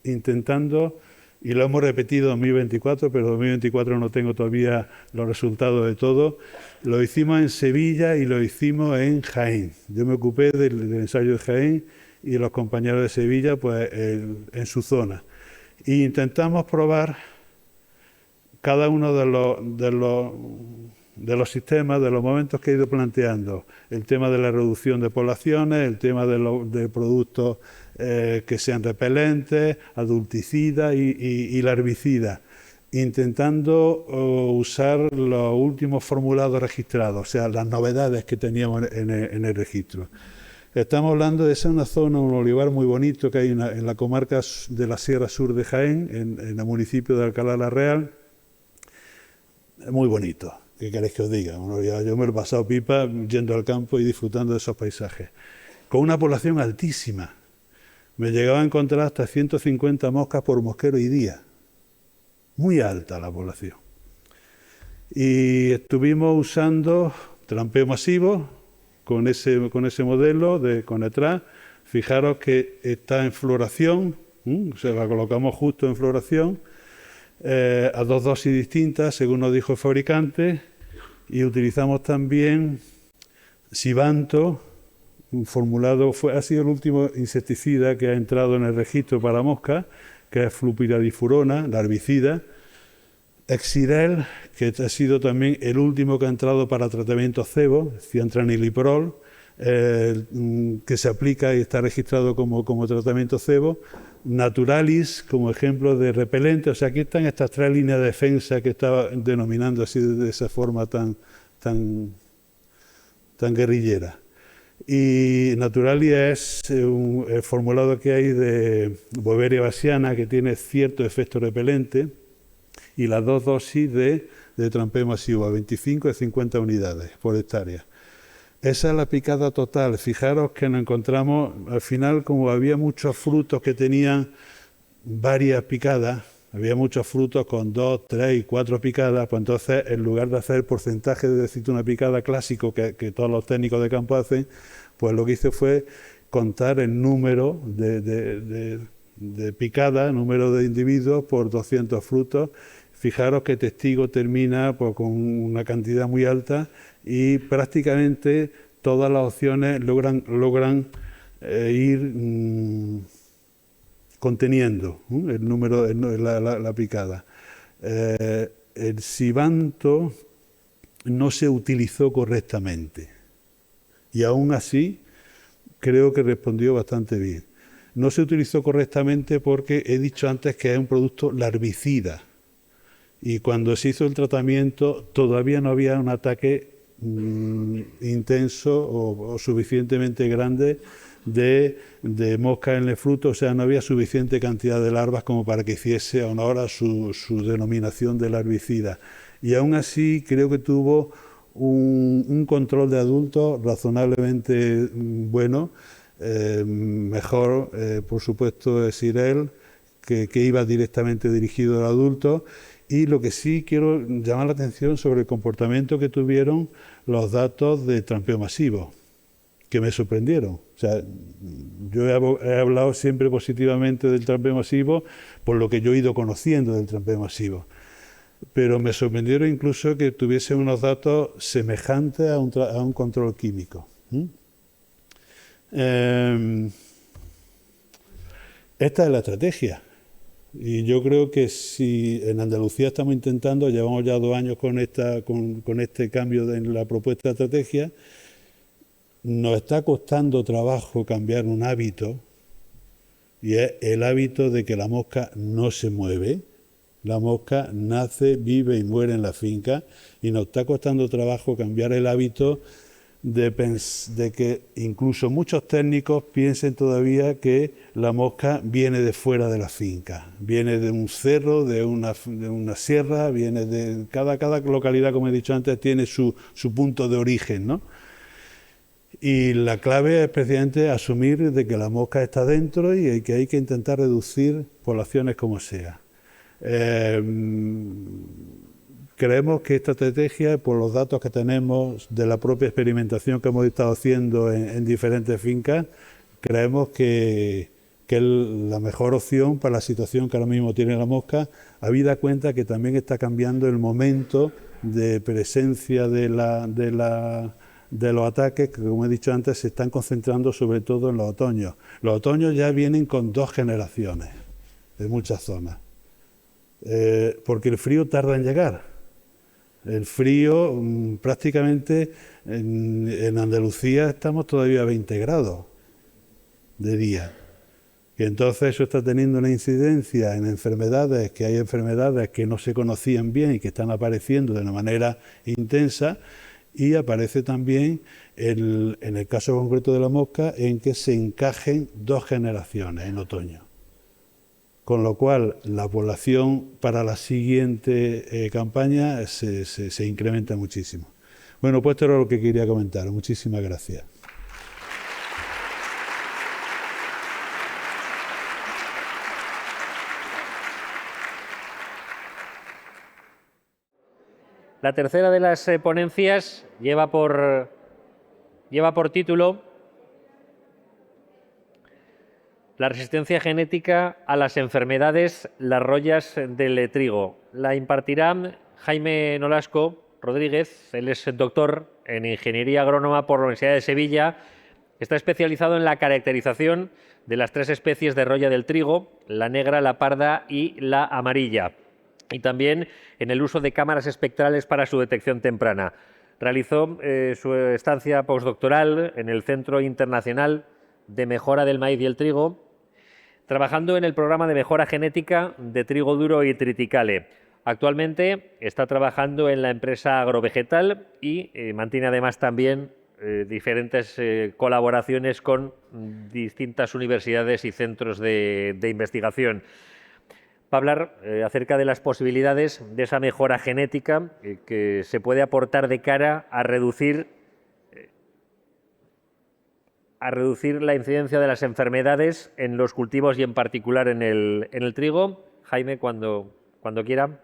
intentando, y lo hemos repetido en 2024, pero en 2024 no tengo todavía los resultados de todo, lo hicimos en Sevilla y lo hicimos en Jaén. Yo me ocupé del ensayo de Jaén y los compañeros de Sevilla pues en su zona. E intentamos probar cada uno de los sistemas, de los momentos que he ido planteando. El tema de la reducción de poblaciones, el tema de productos que sean repelentes, adulticidas y larvicidas, intentando usar los últimos formulados registrados, o sea, las novedades que teníamos en el registro. Estamos hablando de una zona, un olivar muy bonito que hay en la comarca de la Sierra Sur de Jaén, en el municipio de Alcalá la Real. Muy bonito, ¿qué queréis que os diga? Bueno, yo me lo he pasado pipa yendo al campo y disfrutando de esos paisajes. Con una población altísima. Me llegaba a encontrar hasta 150 moscas por mosquero y día. muy alta la población. Y estuvimos usando trampeo masivo con ese modelo de Conetran. Fijaros que está en floración, o sea, la colocamos justo en floración, a 2 dosis distintas, según nos dijo el fabricante, y utilizamos también Sibanto, ha sido el último insecticida que ha entrado en el registro para moscas, que es flupiradifurona, la herbicida. Exirel, que ha sido también el último que ha entrado para tratamiento cebo, ciantraniliprol, que se aplica y está registrado como tratamiento cebo. Naturalis, como ejemplo de repelente. O sea, aquí están estas 3 líneas de defensa que estaba denominando así de esa forma tan guerrillera. Y Naturalis es el formulado que hay de Boveria bassiana, que tiene cierto efecto repelente, y las 2 dosis de trampeo masivo, a 25 y 50 unidades por hectárea. Esa es la picada total. Fijaros que nos encontramos, al final, como había muchos frutos que tenían varias picadas, había muchos frutos con 2, 3 y 4 picadas, pues entonces, en lugar de hacer el porcentaje de decirte una picada clásico que todos los técnicos de campo hacen, pues lo que hice fue contar el número de picadas, número de individuos por 200 frutos. Fijaros que testigo termina pues, con una cantidad muy alta y prácticamente todas las opciones logran ir conteniendo el número, la picada. El Sibanto no se utilizó correctamente y aún así creo que respondió bastante bien. No se utilizó correctamente porque he dicho antes que es un producto larvicida y cuando se hizo el tratamiento todavía no había un ataque intenso o suficientemente grande de moscas en el fruto, o sea, no había suficiente cantidad de larvas como para que hiciese honor a su denominación de larvicida. Y aún así creo que tuvo un control de adultos razonablemente bueno, mejor, por supuesto, Exirel, que iba directamente dirigido al adulto. Y lo que sí quiero llamar la atención sobre el comportamiento que tuvieron los datos de trampeo masivo, que me sorprendieron. O sea, yo he hablado siempre positivamente del trampeo masivo por lo que yo he ido conociendo del trampeo masivo. Pero me sorprendieron incluso que tuviesen unos datos semejantes a un control químico. Esta es la estrategia. Y yo creo que si en Andalucía estamos intentando, llevamos ya 2 años con este cambio en la propuesta de estrategia, nos está costando trabajo cambiar un hábito, y es el hábito de que la mosca no se mueve. La mosca nace, vive y muere en la finca, y nos está costando trabajo cambiar el hábito de que incluso muchos técnicos piensen todavía que la mosca viene de fuera de la finca, viene de un cerro, de una sierra, viene de cada localidad, como he dicho antes, tiene su punto de origen, ¿no? Y la clave es precisamente asumir de que la mosca está dentro y que hay que intentar reducir poblaciones como sea. Creemos que esta estrategia, por los datos que tenemos de la propia experimentación que hemos estado haciendo en diferentes fincas, creemos que es la mejor opción para la situación que ahora mismo tiene la mosca, habida cuenta que también está cambiando el momento de presencia de los ataques, que como he dicho antes, se están concentrando sobre todo en los otoños. Los otoños ya vienen con 2 generaciones en muchas zonas, porque el frío tarda en llegar. El frío, prácticamente en Andalucía estamos todavía a 20 grados de día. Y entonces eso está teniendo una incidencia en enfermedades, que hay enfermedades que no se conocían bien y que están apareciendo de una manera intensa, y aparece también, en el caso concreto de la mosca, en que se encajen 2 generaciones en otoño. Con lo cual, la población para la siguiente campaña se incrementa muchísimo. Bueno, pues esto era lo que quería comentar. Muchísimas gracias. La tercera de las ponencias lleva por título La resistencia genética a las enfermedades, las rollas del trigo. La impartirá Jaime Nolasco Rodríguez. Él es doctor en Ingeniería Agrónoma por la Universidad de Sevilla. Está especializado en la caracterización de las 3 especies de roya del trigo, la negra, la parda y la amarilla, y también en el uso de cámaras espectrales para su detección temprana. Realizó su estancia postdoctoral en el Centro Internacional de Mejora del Maíz y el Trigo, trabajando en el programa de mejora genética de trigo duro y triticale. Actualmente está trabajando en la empresa Agrovegetal y mantiene además también diferentes colaboraciones con distintas universidades y centros de investigación. Va a hablar acerca de las posibilidades de esa mejora genética que se puede aportar de cara a reducir la incidencia de las enfermedades en los cultivos y en particular en el trigo. Jaime, cuando quiera.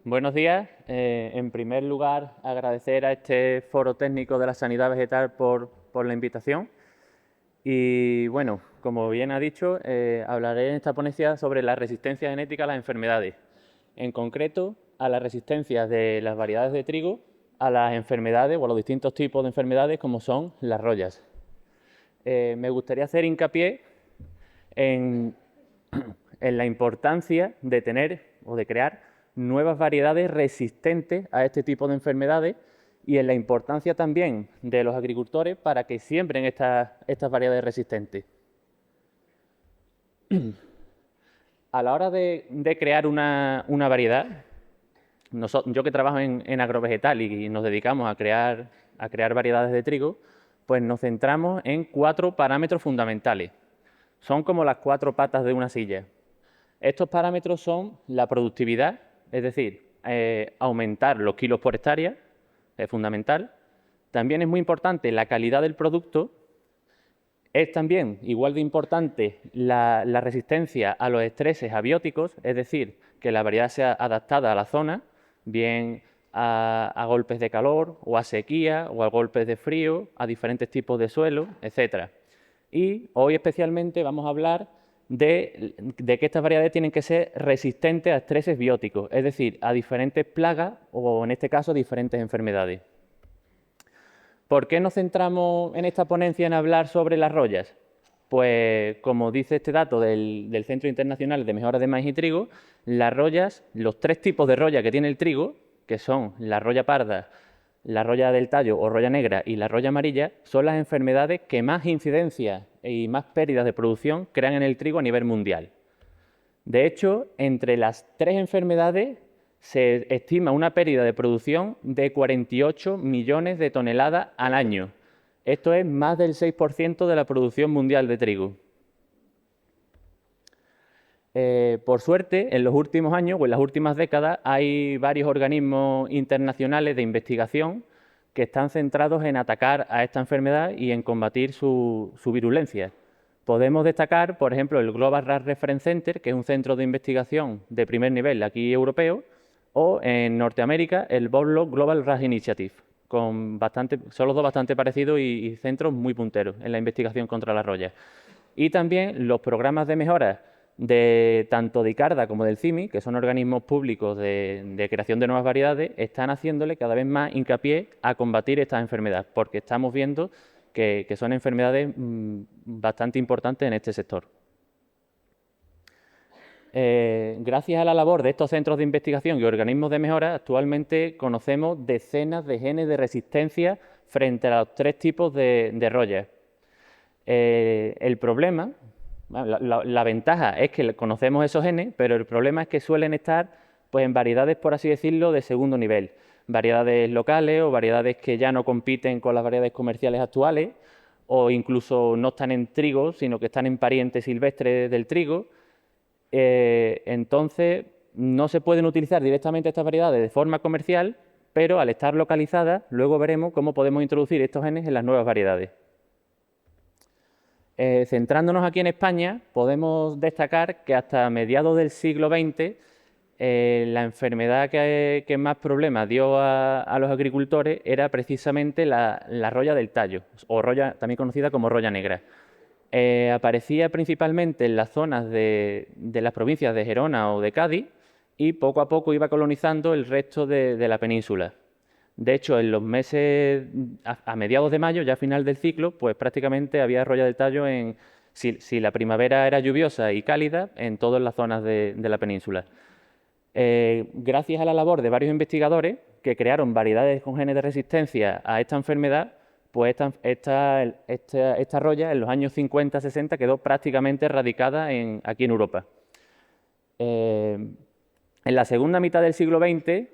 Buenos días. En primer lugar, agradecer a este foro técnico de la sanidad vegetal por la invitación. Y bueno, como bien ha dicho, hablaré en esta ponencia sobre la resistencia genética a las enfermedades. En concreto, a la resistencia de las variedades de trigo a las enfermedades o a los distintos tipos de enfermedades como son las rollas. Me gustaría hacer hincapié en la importancia de tener o de crear nuevas variedades resistentes a este tipo de enfermedades y en la importancia también de los agricultores para que siembren estas variedades resistentes. A la hora de crear una variedad, yo que trabajo en agrovegetal y nos dedicamos a crear variedades de trigo, pues nos centramos en 4 parámetros fundamentales. Son como las 4 patas de una silla. Estos parámetros son la productividad, es decir, aumentar los kilos por hectárea, es fundamental. También es muy importante la calidad del producto. Es también igual de importante la resistencia a los estreses abióticos, es decir, que la variedad sea adaptada a la zona, bien a golpes de calor o a sequía o a golpes de frío, a diferentes tipos de suelo, etc. Y hoy especialmente vamos a hablar de que estas variedades tienen que ser resistentes a estreses bióticos, es decir, a diferentes plagas o en este caso diferentes enfermedades. ¿Por qué nos centramos en esta ponencia en hablar sobre las rollas? Pues como dice este dato del Centro Internacional de Mejora de Maíz y Trigo, las rollas, los 3 tipos de roya que tiene el trigo, que son la roya parda, la roya del tallo o roya negra y la roya amarilla, son las enfermedades que más incidencia y más pérdidas de producción crean en el trigo a nivel mundial. De hecho, entre las 3 enfermedades se estima una pérdida de producción de 48 millones de toneladas al año. Esto es más del 6% de la producción mundial de trigo. Por suerte, en los últimos años o en las últimas décadas hay varios organismos internacionales de investigación que están centrados en atacar a esta enfermedad y en combatir su virulencia. Podemos destacar, por ejemplo, el Global Rat Reference Center, que es un centro de investigación de primer nivel aquí europeo, o en Norteamérica el BORLOG Global Rat Initiative, son los dos bastante parecidos y centros muy punteros en la investigación contra la roya. Y también los programas de mejora de tanto de ICARDA como del CIMI, que son organismos públicos de creación de nuevas variedades, están haciéndole cada vez más hincapié a combatir estas enfermedades, porque estamos viendo que son enfermedades bastante importantes en este sector. Gracias a la labor de estos centros de investigación y organismos de mejora, actualmente conocemos decenas de genes de resistencia frente a los 3 tipos de rollas. El problema, la ventaja es que conocemos esos genes, pero el problema es que suelen estar pues, en variedades, por así decirlo, de segundo nivel. Variedades locales o variedades que ya no compiten con las variedades comerciales actuales, o incluso no están en trigo, sino que están en parientes silvestres del trigo. Entonces, no se pueden utilizar directamente estas variedades de forma comercial, pero al estar localizadas, luego veremos cómo podemos introducir estos genes en las nuevas variedades. Centrándonos aquí en España, podemos destacar que hasta mediados del siglo XX la enfermedad que más problemas dio a los agricultores era precisamente la roya del tallo, o roya, también conocida como roya negra. Aparecía principalmente en las zonas de las provincias de Gerona o de Cádiz y poco a poco iba colonizando el resto de la península. De hecho, en los meses a mediados de mayo, ya a final del ciclo, pues prácticamente había roya del tallo si la primavera era lluviosa y cálida, en todas las zonas de la península. Gracias a la labor de varios investigadores que crearon variedades con genes de resistencia a esta enfermedad, pues esta roya en los años 50-60 quedó prácticamente erradicada aquí en Europa. En la segunda mitad del siglo XX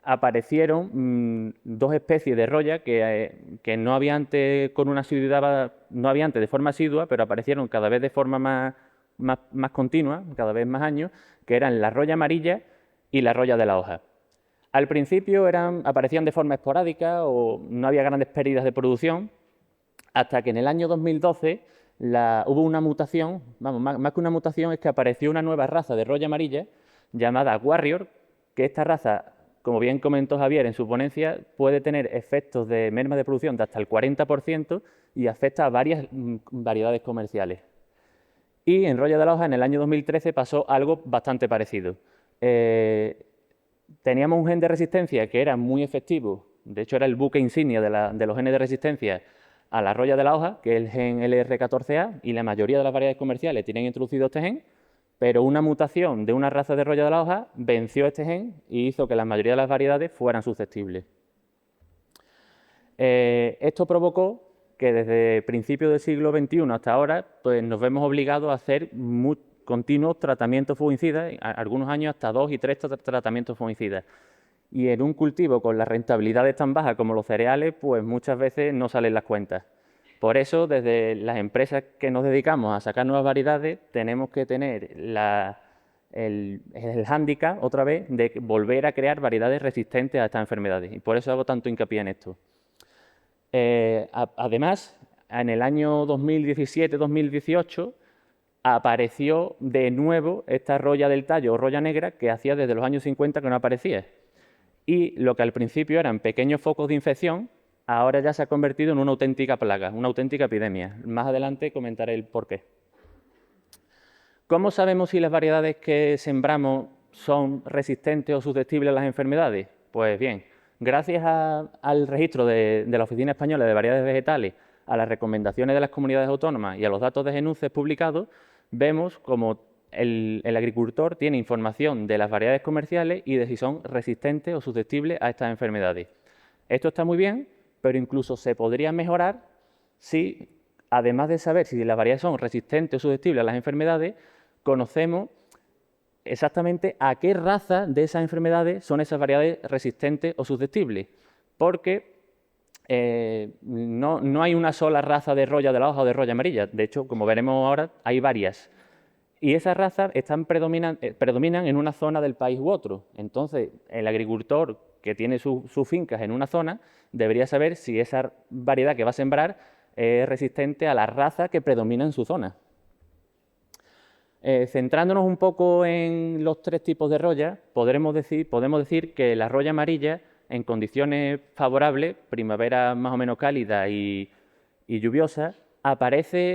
aparecieron dos especies de roya que no había antes con una asiduidad, no había antes de forma asidua, pero aparecieron cada vez de forma más continua, cada vez más años, que eran la roya amarilla y la roya de la hoja. Al principio aparecían de forma esporádica o no había grandes pérdidas de producción, hasta que en el año 2012 hubo una mutación, más que una mutación, es que apareció una nueva raza de roya amarilla llamada Warrior, que esta raza, como bien comentó Javier en su ponencia, puede tener efectos de merma de producción de hasta el 40% y afecta a varias variedades comerciales. Y en roya de la hoja, en el año 2013, pasó algo bastante parecido. Teníamos un gen de resistencia que era muy efectivo, de hecho era el buque insignia de los genes de resistencia a la roya de la hoja, que es el gen LR14A, y la mayoría de las variedades comerciales tienen introducido este gen, pero una mutación de una raza de roya de la hoja venció este gen y hizo que la mayoría de las variedades fueran susceptibles. Esto provocó que desde principios del siglo XXI hasta ahora pues nos vemos obligados a hacer continuos tratamientos fungicidas, algunos años hasta 2 y 3 tratamientos fungicidas. Y en un cultivo con las rentabilidades tan bajas como los cereales, pues muchas veces no salen las cuentas. Por eso, desde las empresas que nos dedicamos a sacar nuevas variedades, tenemos que tener el hándicap, otra vez, de volver a crear variedades resistentes a estas enfermedades. Y por eso hago tanto hincapié en esto. Además, en el año 2017-2018, apareció de nuevo esta roya del tallo o roya negra que hacía desde los años 50 que no aparecía. Y lo que al principio eran pequeños focos de infección, ahora ya se ha convertido en una auténtica plaga, una auténtica epidemia. Más adelante comentaré el porqué. ¿Cómo sabemos si las variedades que sembramos son resistentes o susceptibles a las enfermedades? Pues bien, gracias al registro de la Oficina Española de Variedades Vegetales, a las recomendaciones de las comunidades autónomas y a los datos de GENUCES publicados, vemos cómo el agricultor tiene información de las variedades comerciales y de si son resistentes o susceptibles a estas enfermedades. Esto está muy bien, pero incluso se podría mejorar si, además de saber si las variedades son resistentes o susceptibles a las enfermedades, conocemos exactamente a qué raza de esas enfermedades son esas variedades resistentes o susceptibles. Porque no hay una sola raza de roya de la hoja o de roya amarilla. De hecho, como veremos ahora, hay varias. Y esas razas predominan en una zona del país u otro. Entonces, el agricultor que tiene sus fincas en una zona debería saber si esa variedad que va a sembrar es resistente a la raza que predomina en su zona. Centrándonos un poco en los tres tipos de roya, podemos decir que la roya amarilla, en condiciones favorables, primavera más o menos cálida y lluviosa,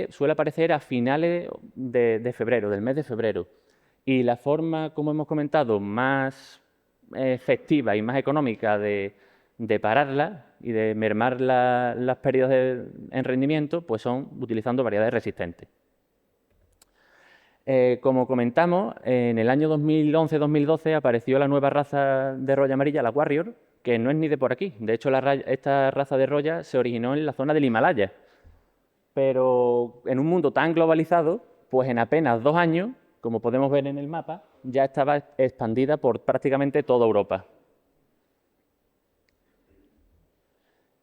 suele aparecer a finales de febrero, del mes de febrero. Y la forma, como hemos comentado, más efectiva y más económica de pararla y de mermar las pérdidas en rendimiento, pues son utilizando variedades resistentes. Como comentamos, en el año 2011-2012 apareció la nueva raza de roya amarilla, la Warrior, que no es ni de por aquí. De hecho, esta raza de roya se originó en la zona del Himalaya. Pero en un mundo tan globalizado, pues en apenas 2 años, como podemos ver en el mapa, ya estaba expandida por prácticamente toda Europa.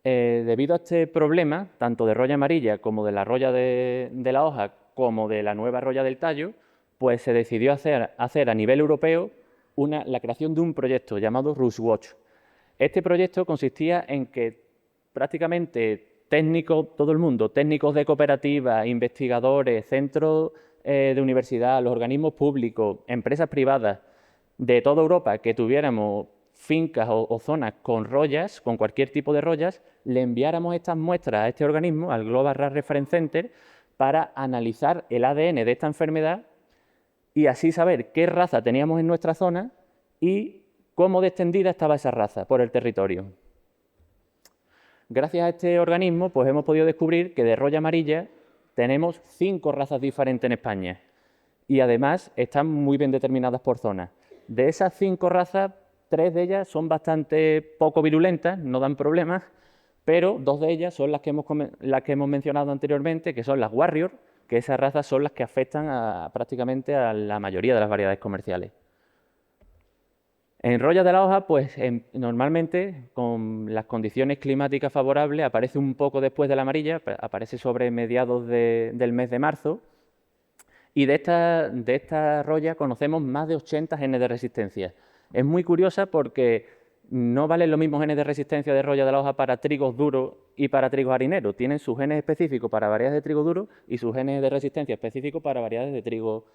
Debido a este problema, tanto de roya amarilla como de la roya de la hoja, como de la nueva roya del tallo, pues se decidió hacer a nivel europeo la creación de un proyecto llamado RushWatch. Este proyecto consistía en que prácticamente técnicos, todo el mundo, técnicos de cooperativas, investigadores, centros de universidad, los organismos públicos, empresas privadas de toda Europa que tuviéramos fincas o zonas con rollas, con cualquier tipo de rollas, le enviáramos estas muestras a este organismo, al Global Rat Reference Center, para analizar el ADN de esta enfermedad y así saber qué raza teníamos en nuestra zona y cómo de extendida estaba esa raza por el territorio. Gracias a este organismo, pues hemos podido descubrir que de roya amarilla tenemos 5 razas diferentes en España y además están muy bien determinadas por zona. De esas 5 razas, 3 de ellas son bastante poco virulentas, no dan problemas, pero 2 de ellas son las que hemos mencionado anteriormente, que son las Warrior, que esas razas son las que afectan prácticamente a la mayoría de las variedades comerciales. En roya de la hoja, pues normalmente con las condiciones climáticas favorables aparece un poco después de la amarilla, aparece sobre mediados del mes de marzo, y de esta roya conocemos más de 80 genes de resistencia. Es muy curiosa porque no valen los mismos genes de resistencia de roya de la hoja para trigos duros y para trigos harineros. Tienen sus genes específicos para variedades de trigo duro y sus genes de resistencia específicos para variedades de trigo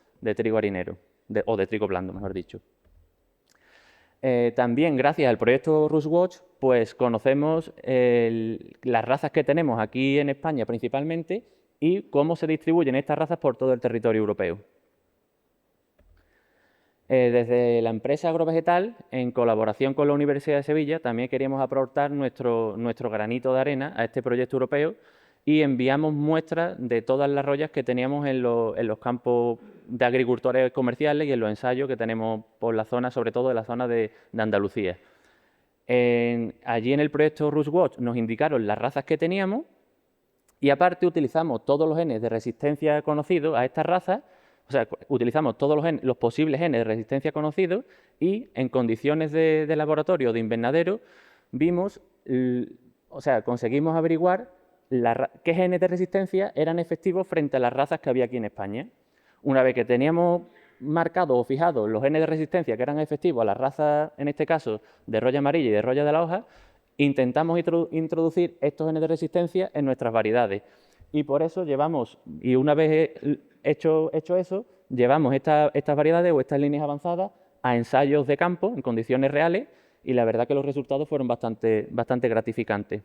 harinero, o de trigo blando, mejor dicho. También, gracias al proyecto RusWatch, pues conocemos las razas que tenemos aquí en España principalmente y cómo se distribuyen estas razas por todo el territorio europeo. Desde la empresa Agrovegetal, en colaboración con la Universidad de Sevilla, también queríamos aportar nuestro granito de arena a este proyecto europeo y enviamos muestras de todas las rollas que teníamos en los campos de agricultores comerciales y en los ensayos que tenemos por la zona, sobre todo en la zona de Andalucía. Allí en el proyecto RusWatch nos indicaron las razas que teníamos y aparte utilizamos todos los genes de resistencia conocidos a estas razas. O sea, utilizamos todos los posibles genes de resistencia conocidos y en condiciones de laboratorio, de invernadero, conseguimos averiguar qué genes de resistencia eran efectivos frente a las razas que había aquí en España. Una vez que teníamos marcados o fijados los genes de resistencia que eran efectivos a las razas, en este caso, de roya amarilla y de roya de la hoja, intentamos introducir estos genes de resistencia en nuestras variedades. Y por eso y una vez hecho eso, llevamos estas variedades o estas líneas avanzadas a ensayos de campo en condiciones reales y la verdad que los resultados fueron bastante gratificantes.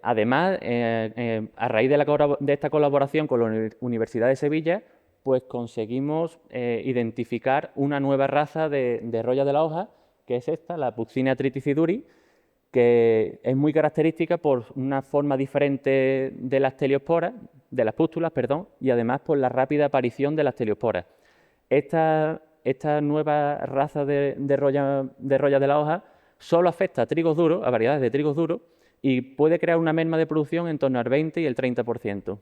Además, a raíz de esta colaboración con la Universidad de Sevilla, pues conseguimos identificar una nueva raza de roya de la hoja, que es esta, la Puccinia triticiduri, que es muy característica por una forma diferente de las teliosporas, de las pústulas, perdón, y además por la rápida aparición de las teliosporas. Esta nueva raza de roya de la hoja solo afecta a trigos duros, a variedades de trigos duros, y puede crear una merma de producción en torno al 20 y el 30%.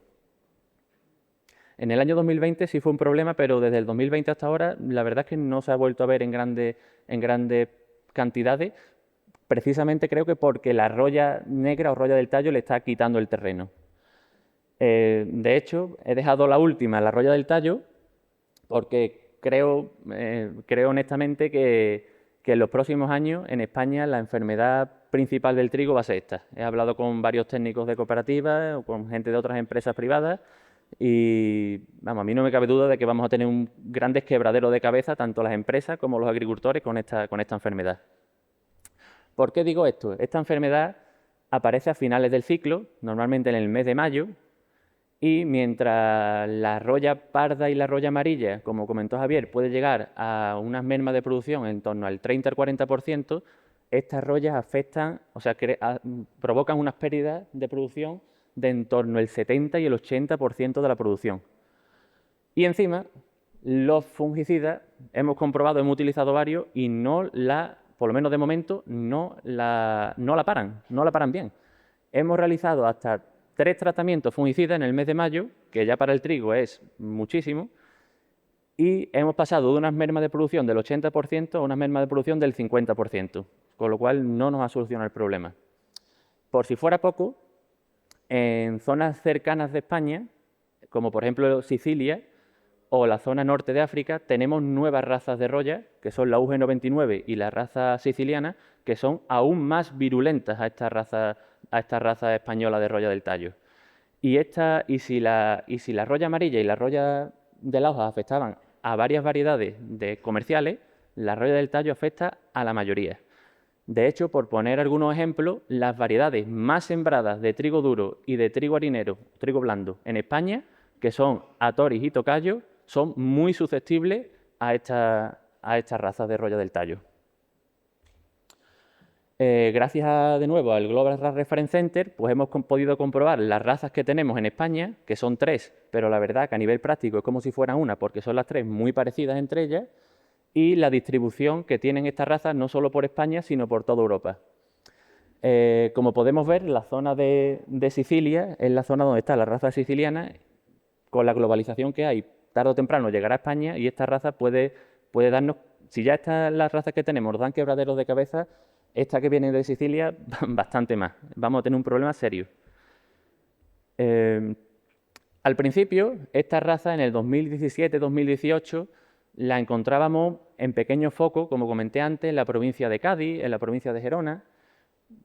En el año 2020 sí fue un problema, pero desde el 2020 hasta ahora la verdad es que no se ha vuelto a ver en grandes cantidades, precisamente creo que porque la roya negra o roya del tallo le está quitando el terreno. De hecho, he dejado la última, la roya del tallo, porque creo honestamente que en los próximos años en España la enfermedad principal del trigo va a ser esta. He hablado con varios técnicos de cooperativas o con gente de otras empresas privadas y a mí no me cabe duda de que vamos a tener un grandes quebraderos de cabeza, tanto las empresas como los agricultores, con esta enfermedad. ¿Por qué digo esto? Esta enfermedad aparece a finales del ciclo, normalmente en el mes de mayo, y mientras la roya parda y la roya amarilla, como comentó Javier, puede llegar a unas mermas de producción en torno al 30 al 40%, estas rollas afectan, provocan unas pérdidas de producción de en torno al 70 y el 80% de la producción. Y encima, los fungicidas, hemos utilizado varios y por lo menos de momento, no la paran bien. Hemos realizado hasta 3 tratamientos fungicidas en el mes de mayo, que ya para el trigo es muchísimo, y hemos pasado de unas mermas de producción del 80% a unas mermas de producción del 50%, con lo cual no nos ha solucionado el problema. Por si fuera poco, en zonas cercanas de España, como por ejemplo Sicilia o la zona norte de África, tenemos nuevas razas de roya, que son la UG99 y la raza siciliana, que son aún más virulentas a esta raza a esta raza española de roya del tallo. Y si la roya amarilla y la roya de la hoja afectaban a varias variedades comerciales, la roya del tallo afecta a la mayoría. De hecho, por poner algunos ejemplos, las variedades más sembradas de trigo duro y de trigo harinero, trigo blando, en España, que son Atoris y Tocayo, son muy susceptibles a estas razas de roya del tallo. Gracias de nuevo al Global Rat Reference Center, pues hemos podido comprobar las razas que tenemos en España, que son 3, pero la verdad que a nivel práctico es como si fueran una, porque son las 3 muy parecidas entre ellas, y la distribución que tienen estas razas no solo por España, sino por toda Europa. Como podemos ver, la zona de Sicilia es la zona donde está la raza siciliana. Con la globalización que hay, tarde o temprano llegará a España y esta raza puede darnos, si ya las razas que tenemos nos dan quebraderos de cabeza, esta que viene de Sicilia, bastante más. Vamos a tener un problema serio. Al principio, esta raza en el 2017-2018 la encontrábamos en pequeños focos, como comenté antes, en la provincia de Cádiz, en la provincia de Gerona.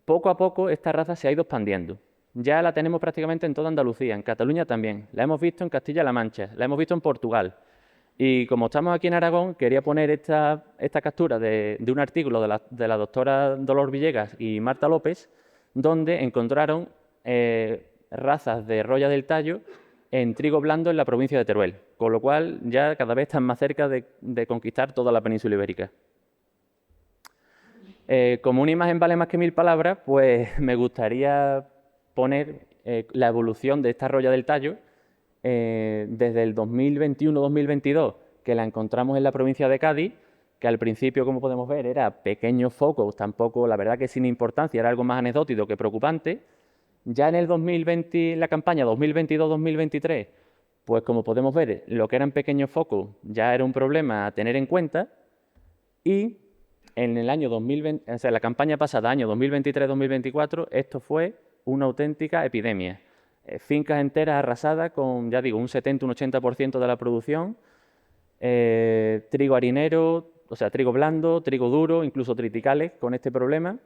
Poco a poco esta raza se ha ido expandiendo. Ya la tenemos prácticamente en toda Andalucía, en Cataluña también. La hemos visto en Castilla-La Mancha, la hemos visto en Portugal. Y como estamos aquí en Aragón, quería poner esta captura de un artículo de la doctora Dolor Villegas y Marta López, donde encontraron razas de roya del tallo en trigo blando en la provincia de Teruel, con lo cual ya cada vez están más cerca de conquistar toda la península ibérica. Como una imagen vale más que 1000 palabras, pues me gustaría poner la evolución de esta roya del tallo desde el 2021-2022, que la encontramos en la provincia de Cádiz, que al principio, como podemos ver, era pequeños focos, tampoco, la verdad que sin importancia, era algo más anecdótico que preocupante. Ya en el 2020, la campaña 2022-2023, pues como podemos ver, lo que eran pequeños focos ya era un problema a tener en cuenta. Y en el año 2020, o sea, la campaña pasada, año 2023-2024, esto fue una auténtica epidemia. Fincas enteras arrasadas con, ya digo, un 70, un 80% de la producción, trigo harinero, o sea, trigo blando, trigo duro, incluso triticales con este problema.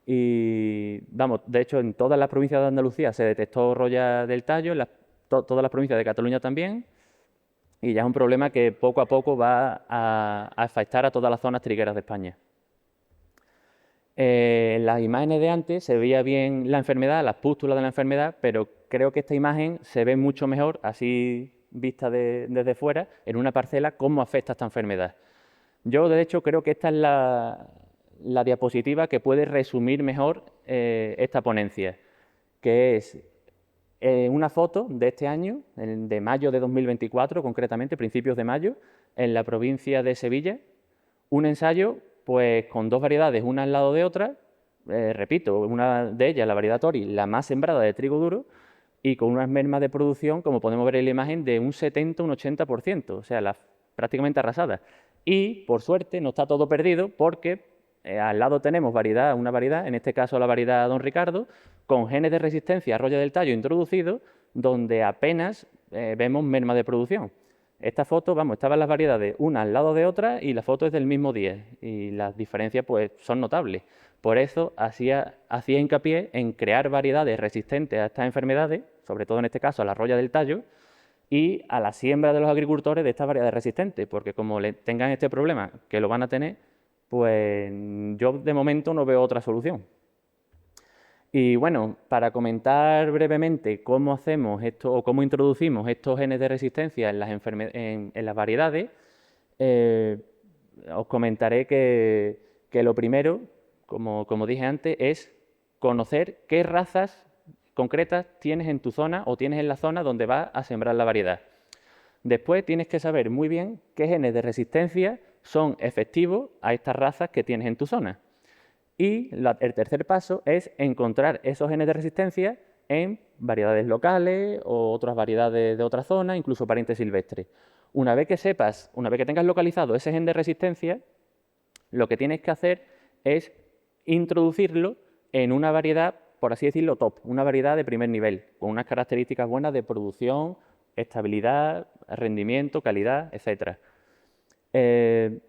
Y vamos, de hecho, en todas las provincias de Andalucía se detectó roya del tallo, en todas las provincias de Cataluña también, y ya es un problema que poco a poco va a afectar a todas las zonas trigueras de España. En las imágenes de antes se veía bien la enfermedad, las pústulas de la enfermedad, pero creo que esta imagen se ve mucho mejor, así vista desde fuera, en una parcela, cómo afecta esta enfermedad. Yo, de hecho, creo que esta es la diapositiva que puede resumir mejor esta ponencia, que es una foto de este año, de mayo de 2024, concretamente, principios de mayo, en la provincia de Sevilla, un ensayo pues con 2 variedades, una al lado de otra, repito, una de ellas, la variedad Tori, la más sembrada de trigo duro, y con unas mermas de producción, como podemos ver en la imagen, de un 70, un 80%, o sea, prácticamente arrasada. Y, por suerte, no está todo perdido, porque al lado tenemos una variedad, en este caso la variedad Don Ricardo, con genes de resistencia a roya del tallo introducidos, donde apenas vemos merma de producción. Esta foto, vamos, estaban las variedades una al lado de otra y la foto es del mismo día y las diferencias pues son notables. Por eso hacía hincapié en crear variedades resistentes a estas enfermedades, sobre todo en este caso a la roya del tallo, y a la siembra de los agricultores de estas variedades resistentes, porque como tengan este problema, que lo van a tener, pues yo de momento no veo otra solución. Y bueno, para comentar brevemente cómo hacemos esto o cómo introducimos estos genes de resistencia en las variedades, os comentaré que lo primero, como dije antes, es conocer qué razas concretas tienes en tu zona o tienes en la zona donde vas a sembrar la variedad. Después tienes que saber muy bien qué genes de resistencia son efectivos a estas razas que tienes en tu zona. Y el tercer paso es encontrar esos genes de resistencia en variedades locales o otras variedades de otra zona, incluso parientes silvestres. Una vez que tengas localizado ese gen de resistencia, lo que tienes que hacer es introducirlo en una variedad, por así decirlo, top, una variedad de primer nivel, con unas características buenas de producción, estabilidad, rendimiento, calidad, etc.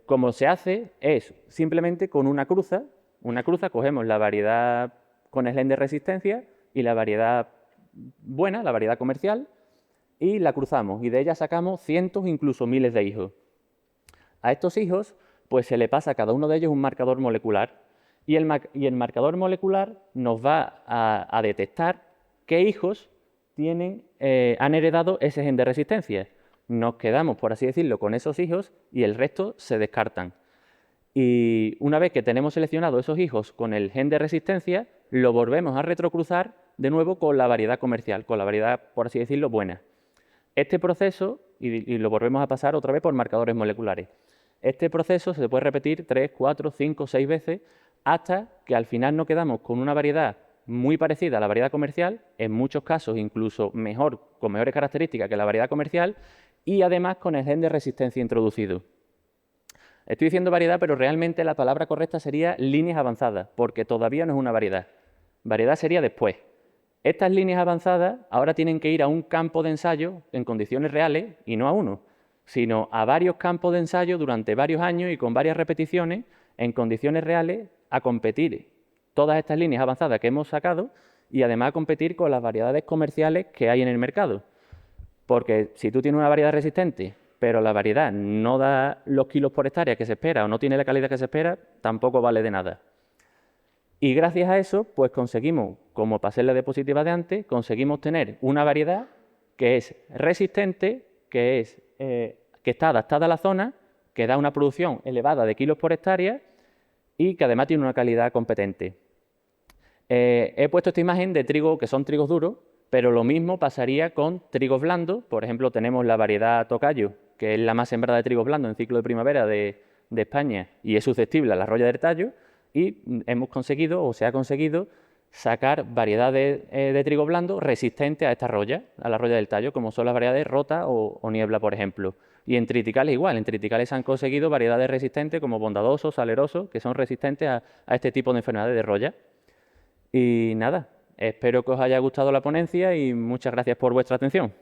Como se hace es simplemente con una cruza cogemos la variedad con el gen de resistencia y la variedad buena, la variedad comercial, y la cruzamos y de ella sacamos cientos, incluso miles de hijos. A estos hijos pues se le pasa a cada uno de ellos un marcador molecular y el marcador molecular nos va a detectar qué hijos han heredado ese gen de resistencia. Nos quedamos, por así decirlo, con esos hijos y el resto se descartan. Y una vez que tenemos seleccionado esos hijos con el gen de resistencia, lo volvemos a retrocruzar de nuevo con la variedad comercial, con la variedad, por así decirlo, buena. Este proceso, y lo volvemos a pasar otra vez por marcadores moleculares, este proceso se puede repetir 3, 4, 5, 6 veces hasta que al final nos quedamos con una variedad muy parecida a la variedad comercial, en muchos casos incluso mejor, con mejores características que la variedad comercial y además con el gen de resistencia introducido. Estoy diciendo variedad, pero realmente la palabra correcta sería líneas avanzadas, porque todavía no es una variedad. Variedad sería después. Estas líneas avanzadas ahora tienen que ir a un campo de ensayo en condiciones reales, y no a uno, sino a varios campos de ensayo durante varios años y con varias repeticiones en condiciones reales a competir todas estas líneas avanzadas que hemos sacado y además a competir con las variedades comerciales que hay en el mercado. Porque si tú tienes una variedad resistente, pero la variedad no da los kilos por hectárea que se espera o no tiene la calidad que se espera, tampoco vale de nada. Y gracias a eso, pues conseguimos, como pasé en la diapositiva de antes, conseguimos tener una variedad que es resistente, que está adaptada a la zona, que da una producción elevada de kilos por hectárea y que además tiene una calidad competente. He puesto esta imagen de trigo, que son trigos duros, pero lo mismo pasaría con trigos blandos. Por ejemplo, tenemos la variedad Tocayo, que es la más sembrada de trigos blandos en ciclo de primavera de España y es susceptible a la roya del tallo. Y hemos conseguido, o se ha conseguido, sacar variedades de trigo blando resistentes a esta roya, a la roya del tallo, como son las variedades Rota o Niebla, por ejemplo. Y en triticales igual, en triticales se han conseguido variedades resistentes como Bondadoso, Saleroso, que son resistentes a este tipo de enfermedades de roya. Y nada, espero que os haya gustado la ponencia y muchas gracias por vuestra atención.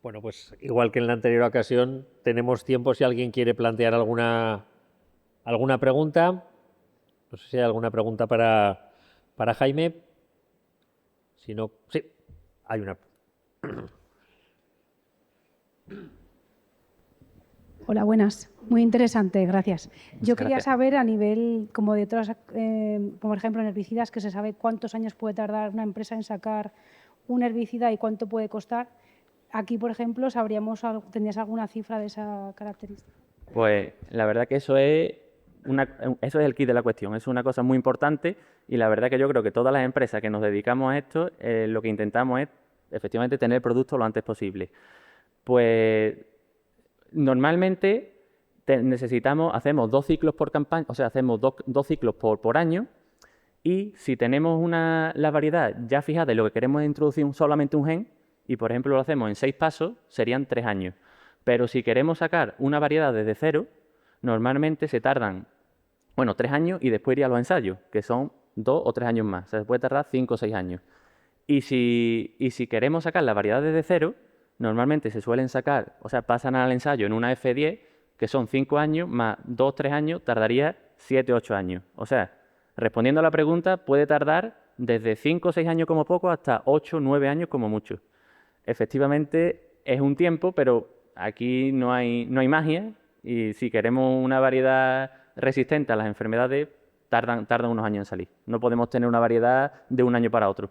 Bueno, pues igual que en la anterior ocasión, tenemos tiempo si alguien quiere plantear alguna pregunta. No sé si hay alguna pregunta para Jaime. Si no, sí, hay una. Hola, buenas. Muy interesante, gracias. Yo quería gracias. saber a nivel, como de otras, como por ejemplo en herbicidas, que se sabe cuántos años puede tardar una empresa en sacar un herbicida y cuánto puede costar. Aquí, por ejemplo, ¿tendrías alguna cifra de esa característica? Pues la verdad que eso es el kit de la cuestión, es una cosa muy importante y la verdad que yo creo que todas las empresas que nos dedicamos a esto, lo que intentamos es efectivamente tener el producto lo antes posible. Pues normalmente hacemos 2 ciclos por campaña, o sea, hacemos dos ciclos por año y si tenemos la variedad ya fijada y lo que queremos es introducir solamente un gen, y por ejemplo lo hacemos en 6 pasos, serían 3 años. Pero si queremos sacar una variedad desde cero, normalmente se tardan, 3 años y después iría a los ensayos, que son 2 o 3 años más. O sea, se puede tardar 5 o 6 años. Y si queremos sacar la variedad desde cero, normalmente se suelen sacar, o sea, pasan al ensayo en una F10, que son 5 años, más 2 o 3 años, tardaría 7 o 8 años. O sea, respondiendo a la pregunta, puede tardar desde 5 o 6 años como poco hasta 8 o 9 años como mucho. Efectivamente es un tiempo, pero aquí no hay magia y si queremos una variedad resistente a las enfermedades, tardan unos años en salir. No podemos tener una variedad de un año para otro.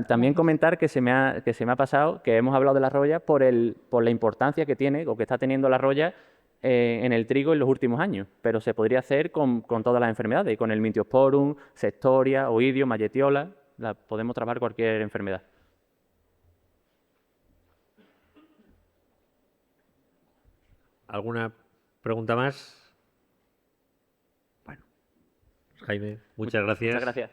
También comentar que se me ha pasado que hemos hablado de la roya por la importancia que tiene o que está teniendo la roya en el trigo en los últimos años, pero se podría hacer con todas las enfermedades, con el Mintiosporum, Sectoria, Oidio, Malletiola. Podemos trabajar cualquier enfermedad. ¿Alguna pregunta más? Bueno, Jaime, muchas gracias. Muchas gracias.